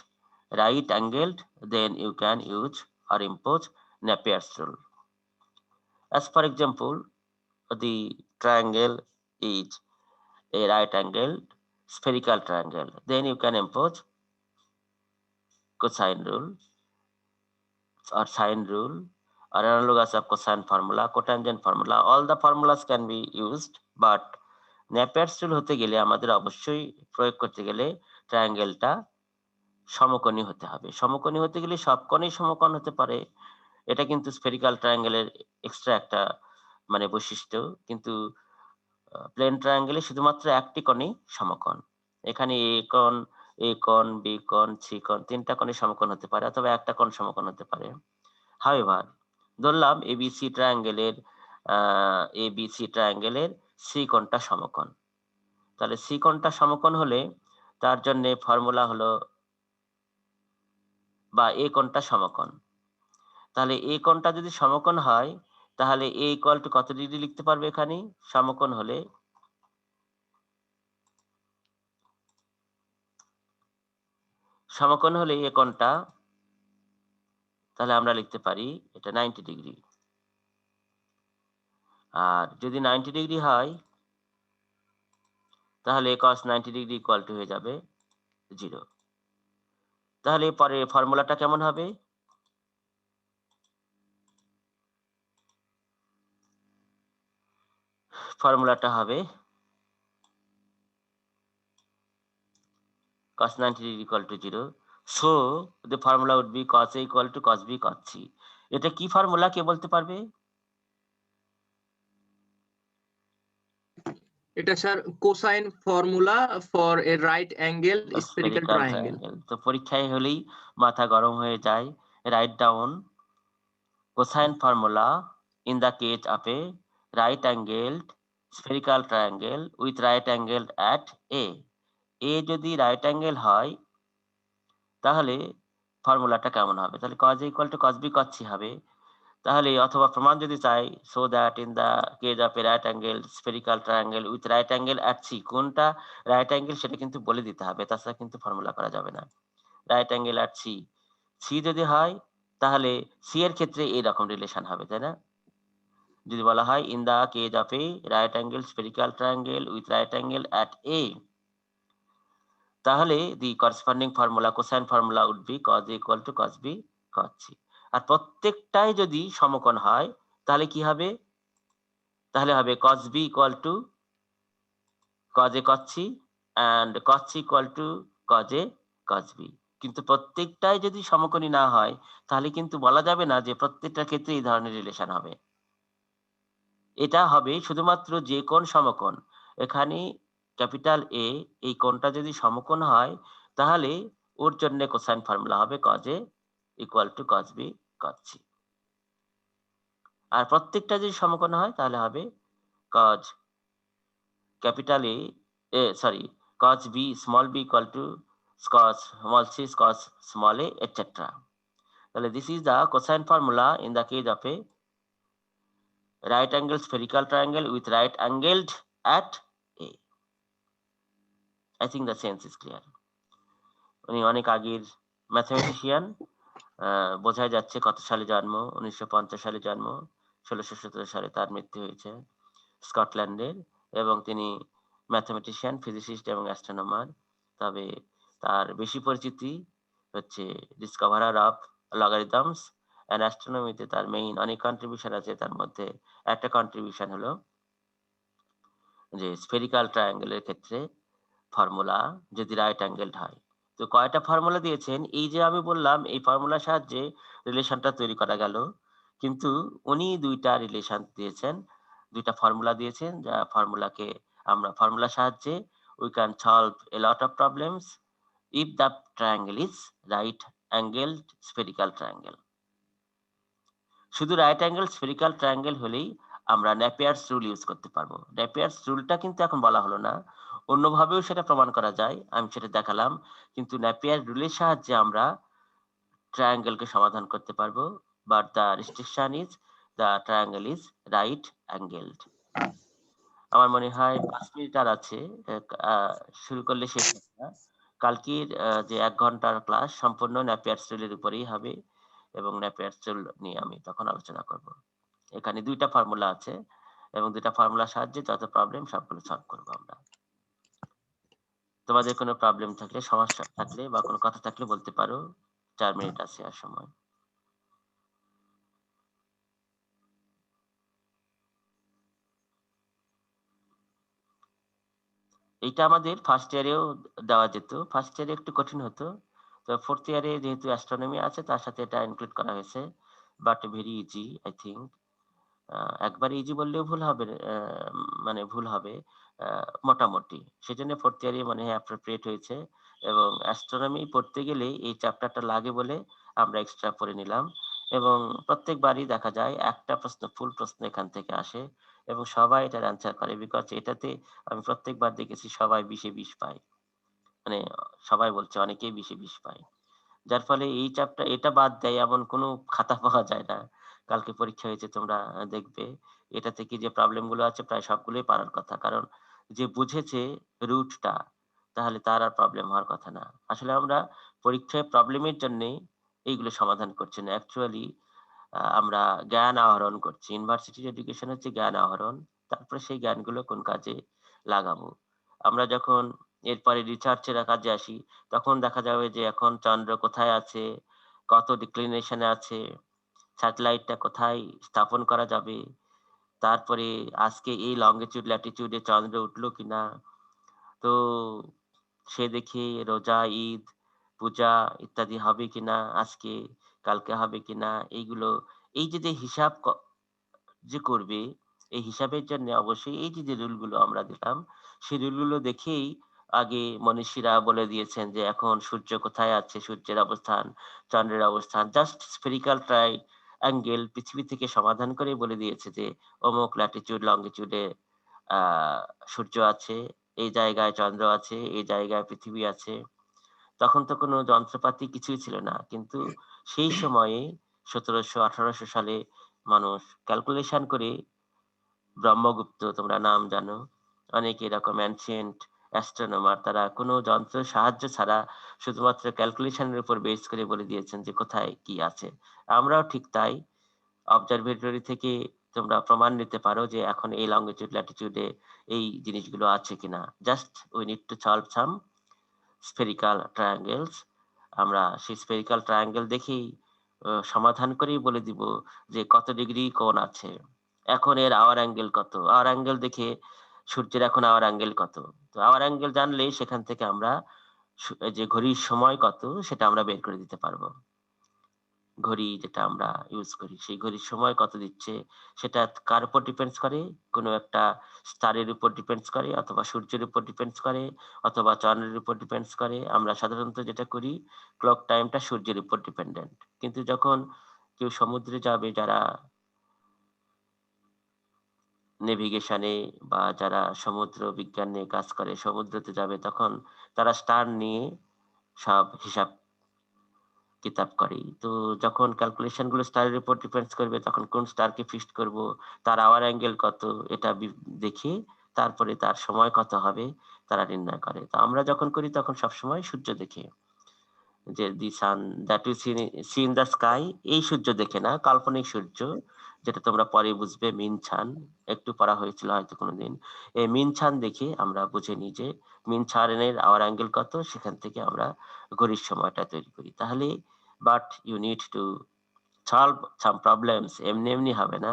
right angled, then you can use or impose Napier's rule. As for example, the triangle is a right angled spherical triangle, then you can impose cosine rule or sine rule or analogous of cosine formula, cotangent formula. All the formulas can be used, but Napier's rule হতে গেলে আমাদের অবশ্যই প্রয়োগ করতে গেলে ট্রায়াঙ্গেলটা সমকোণী হতে হবে। সমকোণী হতে গেলে সব কোণই সমকোণ হতে পারে, এটা কিন্তু স্ফেরিক্যাল ট্রায়াঙ্গেলের এক্সট্রা একটা মানে বৈশিষ্ট্য, কিন্তু প্লেন ট্রায়াঙ্গেলে শুধুমাত্র একটি কোণই সমকোণ। এখানে এ কোণ, বি কোণ, সি কোণ, 3টা কোণই সমকোণ হতে পারে অথবা একটা কোণ সমকোণ হতে পারে। However, ধরলাম এবিসি ট্রায়াঙ্গেলের সি কোণটা সমকোণ, তাহলে সি কোণটা সমকোণ হলে তার জন্য ফর্মুলা হলো, বা এ কোণটা সমকোণ, তাহলে এ কোণটা যদি সমকোণ হয় তাহলে এ ইকুয়াল টু কত ডিগ্রি লিখতে পারবে? এখানে সমকোণ হলে এ কোণটা, তাহলে আমরা লিখতে পারি এটা 90 ডিগ্রি। আর যদি 90 ডিগ্রি হয় তাহলে cos 90 ডিগ্রি ইকুয়াল টু হয়ে যাবে 0। তাহলে পরে ফর্মুলাটা কেমন হবে? ফর্মুলাটা হবে cos 90 degree equal to 0. So the formula would be cos A equal to cos B cos C. এটা কি ফর্মুলা, কে বলতে পারবে? এটা sir cosine formula for a right angle spherical triangle. তো পরীক্ষায় হলেই মাথা গরম হয়ে যায়। Write down cosine formula in the case of a right angled spherical triangle with right angle at A. A যদি রাইট অ্যাঙ্গেল হয় তাহলে ফর্মুলাটা কেমন হবে? তাহলে cos A equal to cos B cos C হবে। তাহলে অথবা প্রমাণ যদি চাই, so that in the case of a right angle spherical triangle with right angle at C, কোনটা রাইট অ্যাঙ্গেল সেটা কিন্তু বলে দিতে হবে, তাছাড়া কিন্তু ফর্মুলা করা যাবে না। Right angle at C, C যদি হয় তাহলে C এর ক্ষেত্রে এইরকম রিলেশন হবে, তাই না? যদি বলা হয় in the case of a right angle spherical triangle with right angle at A, তাহলে the corresponding formula cosine formula would be cos A equal to cos B cos C। আর প্রত্যেকটাই যদি সমকোণ হয় তাহলে কি হবে? তাহলে হবে cos B equal to cos A cos C and cos C equal to cos A cos B, কিন্তু প্রত্যেকটাই যদি সমকোণী না হয় তাহলে কিন্তু বলা যাবে না যে প্রত্যেকটা ক্ষেত্রে এই ধরনের রিলেশন হবে। এটা হবে শুধুমাত্র যে কোণ সমকোণ। এখানে ক্যাপিটাল এ এই কোণটা যদি সমকোণ হয় তাহলে ওর জন্য কোসাইন ফর্মুলা হবে cos A equal to cos B cos C, আর প্রত্যেকটা যদি সমকোণ হয় তাহলে হবে cos capital A sorry cos B small b equal to cos small c cos small a etc. তাহলে this is the cosine formula in the case of a right angle spherical triangle with right angled at A. I think the sense is clear. উনি অনেক আগের mathematician, বোঝা যাচ্ছে কত সালে জন্ম, 1950 সালে জন্ম, 1617 সালে তার মৃত্যু হয়েছে স্কটল্যান্ডের, এবং তিনি ম্যাথমেটিশিয়ান, ফিজিসিস্ট এবং অ্যাস্ট্রোনমার। তবে তার বেশি পরিচিতি হচ্ছে ডিসকভারার অফ লগারিদমস অ্যান্ড অ্যাস্ট্রোনমিতে তার মেইন অনেক কন্ট্রিবিউশন আছে। তার মধ্যে একটা কন্ট্রিবিউশন হলো যে স্ফেরিক্যাল ট্রায়াঙ্গেলের ক্ষেত্রে ফর্মুলা যদি রাইট অ্যাঙ্গেলড হয়। তো কয়টা ফর্মুলা দিয়েছেন, এই যে আমি বললাম এই ফর্মুলার সাহায্যে রিলেশনটা তৈরি করা গেল, কিন্তু উনি দুইটা রিলেশন দিয়েছেন, দুইটা ফর্মুলা দিয়েছেন, যা ফর্মুলাকে আমরা ফর্মুলার সাহায্যে we can solve a lot of problems if the triangle is right angled spherical triangle. শুধু রাইট অ্যাঙ্গেল স্ফেরিক্যাল ট্রায়াঙ্গেল হলেই আমরা ন্যাপিয়ারস রুল ইউজ করতে পারবো। ন্যাপিয়ারস রুলটা কিন্তু এখন বলা হলো না, অন্যভাবেও সেটা প্রমাণ করা যায়, আমি সেটা দেখালাম। কিন্তু ন্যাপিয়ার রুলের সাহায্যে আমরা ট্রায়াঙ্গেলকে সমাধান করতে পারবো, but the restriction is the triangle is right angled. আমার মনে হয় 5 মিনিট আর আছে, শুরু করলে শেষ হবে না। কালকের যে 1 ঘন্টার ক্লাস সম্পূর্ণ ন্যাপিয়ারস রুলের উপরেই হবে, এবং ন্যাপিয়ারস রুল নিয়ে আমি তখন আলোচনা করব। এখানে দুইটা ফর্মুলা আছে এবং দুইটা ফর্মুলার সাহায্যে যত প্রবলেম সবগুলো সলভ করব আমরা। তোমাদের কোনো প্রবলেম থাকলে, সমস্যা থাকলে বা কোনো কথা থাকলে বলতে পারো, 4 মিনিট আছে আর সময়। এইটা আমাদের ফার্স্ট ইয়ারেও দেওয়া যেত, ফার্স্ট ইয়ারে একটু কঠিন হতো, তো ফোর্থ ইয়ারে যেহেতু অ্যাস্ট্রোনমি আছে তার সাথে এটা ইনক্লুড করা হয়েছে, but very easy I think. একবার ইজি বললেও ভুল হবে, মানে ভুল হবে মোটামুটি, সেজন্য ফোর্থ ইয়ারে মানে অ্যাপ্রোপ্রিয়েট হয়েছে। এবং অ্যাস্ট্রোনমি পড়তে গেলে এই চ্যাপ্টারটা লাগে বলে আমরা এক্সট্রা পড়ে নিলাম, এবং প্রত্যেকবারই দেখা যায় একটা প্রশ্ন, ফুল প্রশ্ন এখান থেকে আসে এবং সবাই এটার অ্যান্সার করে, বিকজ এটাতে আমি প্রত্যেকবার দেখেছি সবাই 20-এ 20 পায়, মানে সবাই বলছে অনেকেই 20-এ 20 পায়, যার ফলে এই চ্যাপ্টার এটা বাদ দেয় এমন কোনো খাতা পাওয়া যায় না। কালকে পরীক্ষা হয়েছে, তোমরা দেখবে এটা থেকে যে প্রবলেম গুলো আছে প্রায় সবগুলোই পারার কথা, কারণ যে বুঝেছে রুটটা তাহলে তার আর প্রবলেম হওয়ার কথা না। আসলে আমরা পরীক্ষায় প্রবলেমের জন্য এইগুলো সমাধান করছি না, অ্যাকচুয়ালি আমরা জ্ঞান আহরণ করছি। ইউনিভার্সিটির এডুকেশন হচ্ছে জ্ঞান আহরণ, তারপরে সেই জ্ঞানগুলো কোন কাজে লাগাবো। আমরা যখন এরপরে রিসার্চের কাজে আসি তখন দেখা যাবে যে এখন চন্দ্র কোথায় আছে, কত ডিক্লিনেশনে আছে, স্যাটেলাইটটা কোথায় স্থাপন করা যাবে, তারপরে আজকে এই লঙ্গিটিউড ল্যাটিটিউডে চন্দ্র উঠলো কিনা, তো সে দেখে রোজা, ঈদ, পূজা ইত্যাদি হবে কিনা, আজকে কালকে হবে কিনা, এইগুলো এই যে হিসাব যে করবে, এই হিসাবের জন্য অবশ্যই এই যে রুলগুলো আমরা দিলাম সেই রুলগুলো দেখেই আগে মনীষীরা বলে দিয়েছেন যে এখন সূর্য কোথায় আছে, সূর্যের অবস্থান, চন্দ্রের অবস্থান, জাস্ট স্ফেরিক্যাল ট্রাই অ্যাঙ্গেল পৃথিবী থেকে সমাধান করে বলে দিয়েছে যে অমুক ল্যাটিটিউড লঙ্গিটিউডে সূর্য আছে, এই জায়গায় চন্দ্র আছে, এই জায়গায় পৃথিবী আছে। তখন তো কোনো যন্ত্রপাতি কিছুই ছিল না, কিন্তু সেই সময়ে 1700-1800 সালে মানুষ ক্যালকুলেশন করে, ব্রহ্মগুপ্ত তোমরা নাম জানো, অনেক এরকম অ্যানসিয়েন্ট অ্যাস্ট্রোনমার, তারা কোনো যন্ত্র সাহায্য ছাড়া শুধুমাত্র ক্যালকুলেশনের উপর বেস করে বলে দিয়েছেন যে কোথায় কি আছে। আমরাও ঠিক তাই, অবজারভেটরি থেকে তোমরা প্রমাণ নিতে পারো যে এখন এই লঙ্গিটিউড ল্যাটিটিউডে এই জিনিসগুলো আছে কিনা, just we need to solve some spherical triangles. আমরা সেই স্ফেরিক্যাল ট্রায়াঙ্গেল দেখেই সমাধান করেই বলে দিব যে কত ডিগ্রি কোণ আছে, এখন এর আওয়ার অ্যাঙ্গেল কত, আওয়ার অ্যাঙ্গেল দেখে সূর্যের এখন আওয়ার অ্যাঙ্গেল কত, তো আওয়ার অ্যাঙ্গেল জানলেই সেখান থেকে আমরা যে ঘড়ির সময় কত সেটা আমরা বের করে দিতে পারবো। ঘড়ি যেটা আমরা ইউজ করি সেই ঘড়ির সময় কত দিচ্ছে সেটা কার উপর ডিপেন্ডস করে, কোনো একটা স্টারের উপর ডিপেন্ডস করে, অথবা সূর্যের উপর ডিপেন্ডস করে, অথবা চন্দ্রের উপর ডিপেন্ডস করে। আমরা সাধারণত যেটা করি ক্লক টাইমটা সূর্যের উপর ডিপেন্ডেন্ট, কিন্তু যখন কেউ সমুদ্রে যাবে, যারা নেভিগেশনে বা যারা সমুদ্র বিজ্ঞান নিয়ে কাজ করে সমুদ্রতে যাবে, তখন তারা স্টার নিয়ে সব হিসাব কিতাব করে। তো যখন ক্যালকুলেশন গুলো স্টারের উপর ডিপেন্ডস করবে, তখন কোন স্টারকে ফিক্সড করব, তার আওয়ার অ্যাঙ্গেল কত, এটা দেখে তারপরে তার সময় কত হবে তারা নির্ণয় করে। তো আমরা যখন করি তখন সবসময় সূর্য দেখে, যে the sun that you see in the sky, এই সূর্য দেখে না, কাল্পনিক সূর্য, যেটা তোমরা পরে বুঝবে, মিনছান, একটু পড়া হয়েছিল হয়তো কোনোদিন। এই মিনছান দেখে আমরা বুঝে নিই যে মিনছানের আওয়ার অ্যাঙ্গেল কত, সেখান থেকে আমরা ঘড়ির সময়টা তৈরি করি। তাহলে but you need to solve some problems, এমনি এমনি হবে না।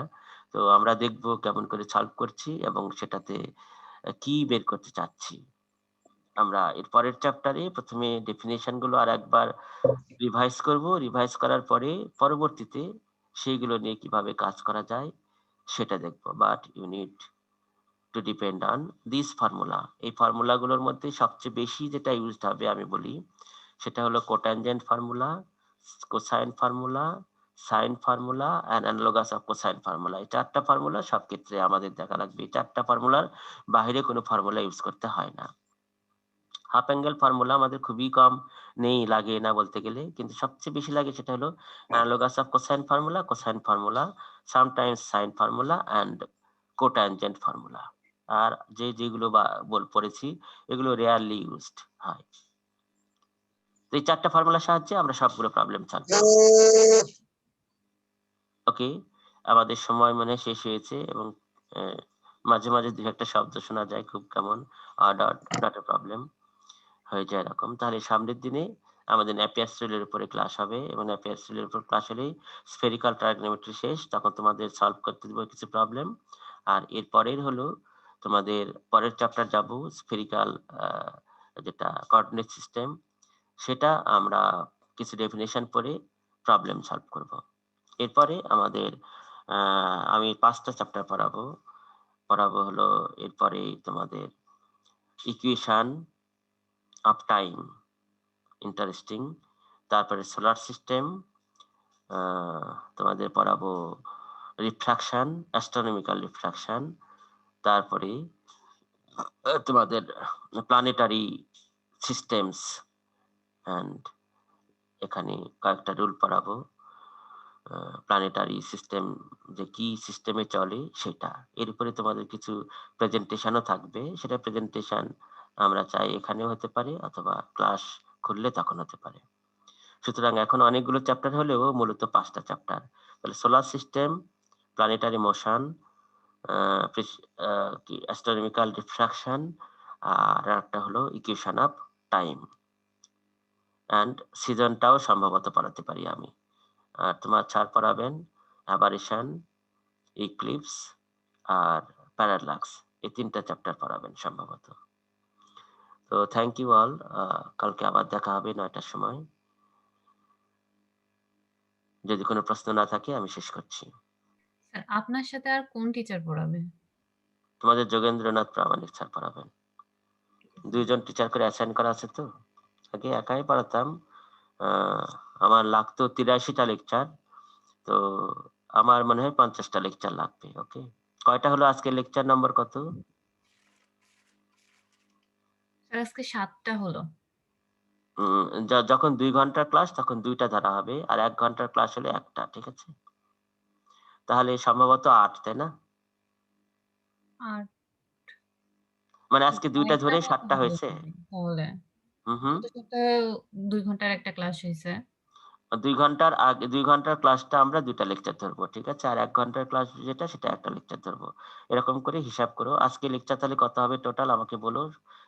তো আমরা দেখবো কেমন করে সলভ করছি এবং সেটাতে কি বের করতে চাচ্ছি। আমরা এর পরের চ্যাপ্টারে প্রথমে ডেফিনেশন গুলো আর একবার রিভাইজ করব, রিভাইজ করার পরে পরবর্তীতে সেইগুলো নিয়ে কিভাবে কাজ করা যায় সেটা দেখবো। But you need to depend on this formula. এই ফর্মুলা গুলোর মধ্যে সবচেয়ে বেশি যেটা ইউজড হবে আমি বলি সেটা হলো cotangent formula, cosine formula, sine formula and analogous of cosine formula. এই চারটা ফর্মুলা সব ক্ষেত্রে আমাদের দেখা লাগবে। এই চারটা ফর্মুলার বাইরে কোনো ফর্মুলা ইউজ করতে হয় না। হাফ অ্যাঙ্গেল ফর্মুলা আমাদের খুবই কম, নেই, লাগে না বলতে গেলে, কিন্তু সবচেয়ে বেশি লাগে সেটা হলো analogous of cosine formula, sometimes sine formula and cotangent formula. আর যেগুলো পড়েছি এগুলো রেয়ারলি ইউজড হয়। তো এই চারটা ফর্মুলার সাহায্যে আমরা সবগুলো প্রবলেম সলভ করব। ওকে, আমাদের সময় মনে শেষ হয়েছে এবং মাঝে মাঝে দুই একটা শব্দ শোনা যায় খুব কেমন নট এ প্রবলেম হয়ে যায় এরকম। তাহলে সামনের দিনে আমাদের ন্যাপিয়ার রুলের উপরে ক্লাস হবে এবং ন্যাপিয়ার রুলের উপর ক্লাস হলেই স্ফেরিক্যাল ট্রাইগোনোমেট্রি শেষ, তখন তোমাদের সলভ করতে দেব কিছু প্রবলেম। আর এর পরের হলো তোমাদের পরের চ্যাপ্টার যাব স্ফেরিক্যাল যেটা কোঅর্ডিনেট সিস্টেম, সেটা আমরা কিছু ডেফিনেশন পড়ে প্রবলেম সলভ করব। এরপরে আমাদের আমি 5টা চ্যাপ্টার পড়াবো হলো এরপরে তোমাদের ইকুয়েশন অফ টাইম, ইন্টারেস্টিং। তারপরে সোলার সিস্টেম, তোমাদের পড়াবো রিফ্রাকশন, অ্যাস্ট্রোনমিক্যাল রিফ্রাকশন। তারপরে তোমাদের প্ল্যানেটারি সিস্টেমস এন্ড এখানে কয়েকটা রুল পড়াবো। প্ল্যানেটারি সিস্টেম যে কি সিস্টেমে চলে সেটা, এর উপরে তোমাদের কিছু প্রেজেন্টেশনও থাকবে। সেটা প্রেজেন্টেশন আমরা চাই এখানেও হতে পারে অথবা ক্লাস খুললে তখন হতে পারে। সুতরাং এখন অনেকগুলো চ্যাপ্টার হলেও মূলত 5টা চ্যাপ্টার। তাহলে solar system, planetary motion, astronomical refraction, আর একটা হলো ইকুয়েশন অফ টাইম এন্ড সিজনটাও সম্ভবত পড়াতে পারি আমি। আর তোমার স্যার পড়াবেন অ্যাবারিশন, ইক্লিপস আর প্যারালাক্স, এই 3টা চ্যাপ্টার পড়াবেন সম্ভবত। তো থ্যাংক ইউ অল, কালকে আবার দেখা হবে 9টার সময়। যদি কোনো প্রশ্ন না থাকে আমি শেষ করছি। স্যার আপনার সাথে আর কোন টিচার পড়াবে? তোমাদের যোগেন্দ্রনাথ প্রামাণিক স্যার পড়াবেন। 2জন টিচার করে অ্যাসাইন করা আছে। তো আগে একাই পড়াতাম, আমার লাগতো 83টা লেকচার, তো আমার মনে হয় 50টা লেকচার লাগবে। ওকে, কয়টা হলো আজকে লেকচার নম্বর কত? স্যার আজকে 7টা হলো। যখন 2 ঘন্টার ক্লাস তখন 2টা ধরা হবে, আর 1 ঘন্টার ক্লাস হলে 1টা, ঠিক আছে? তাহলে সম্ভবত 8, তাই না? আর মানে আজকে 2টা ধরে 7টা তাহলে হয়েছে। তাহলে হুম, গত সপ্তাহে 2 ঘন্টার একটা ক্লাস হয়েছে। 2 ঘন্টার আগে 2 ঘন্টার ক্লাসটা আমরা 2টা লেকচার ধরবো, ঠিক আছে? আর 1 ঘন্টার ক্লাস যেটা সেটা একটা লেকচার ধরবো। এরকম করে হিসাব করো। আজকে লেকচার তাহলে কত হবে টোটাল আমাকে বলো,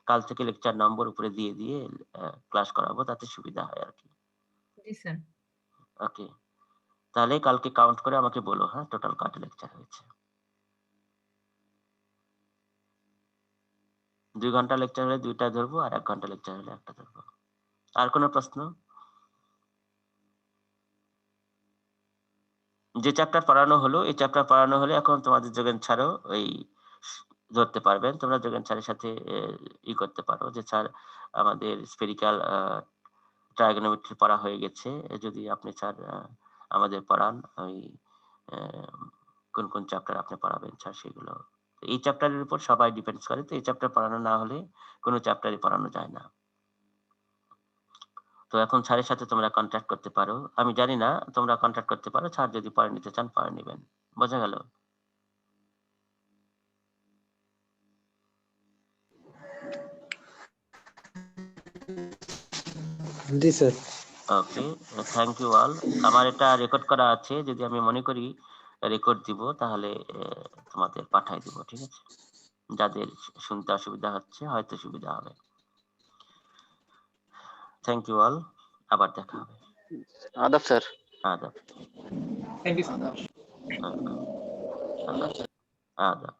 কাল থেকে লেকচার নম্বর উপরে দিয়ে ক্লাস করাবো, তাতে সুবিধা হয় আর কি। জি স্যার। ওকে, তাহলে কালকে কাউন্ট করে আমাকে বলো, হ্যাঁ, টোটাল কত লেকচার হয়েছে। 2 ঘন্টা লেকচার হলে 2টা ধরবো, আর 1 ঘন্টা লেকচার হলে 1টা ধরবো। আর কোনো প্রশ্ন? যে চ্যাপ্টার পড়ানো হলো, এই চ্যাপ্টার পড়ানো হলে এখন তোমাদের যোগেন ছাড়ও ওই ধরতে পারবেন। তোমরা যোগেন স্যারের সাথে করতে পারো যে স্যার আমাদের স্ফেরিক্যাল ট্রাইগোনোমেট্রি পড়া হয়ে গেছে, যদি আপনি স্যার আমাদের পড়ান ওই কোন কোন চ্যাপ্টার আপনি পড়াবেন স্যার সেগুলো। এই চ্যাপ্টারের উপর সবাই ডিপেন্ডস করে, তো এই চ্যাপ্টার পড়ানো না হলে কোনো চ্যাপ্টারই পড়ানো যায় না। তো এখন স্যারের সাথে তোমরা কন্ট্যাক্ট করতে পারো, আমি জানি না, তোমরা কন্ট্যাক্ট করতে পারো, স্যার যদি পড়ে নিতে চান পড়ে নেবেন। বোঝা গেল? জি sir. Okay, thank you all. আমার এটা রেকর্ড করা আছে, যদি আমি মনে করি রেকর্ড দিব তাহলে তোমাদের পাঠাই দিব, ঠিক আছে? যাদের শুনতে অসুবিধা হচ্ছে হয়তো সুবিধা হবে। থ্যাংক ইউ অল, আবার দেখা হবে। আদাব স্যার। আদাব। Thank you so much. আদাব।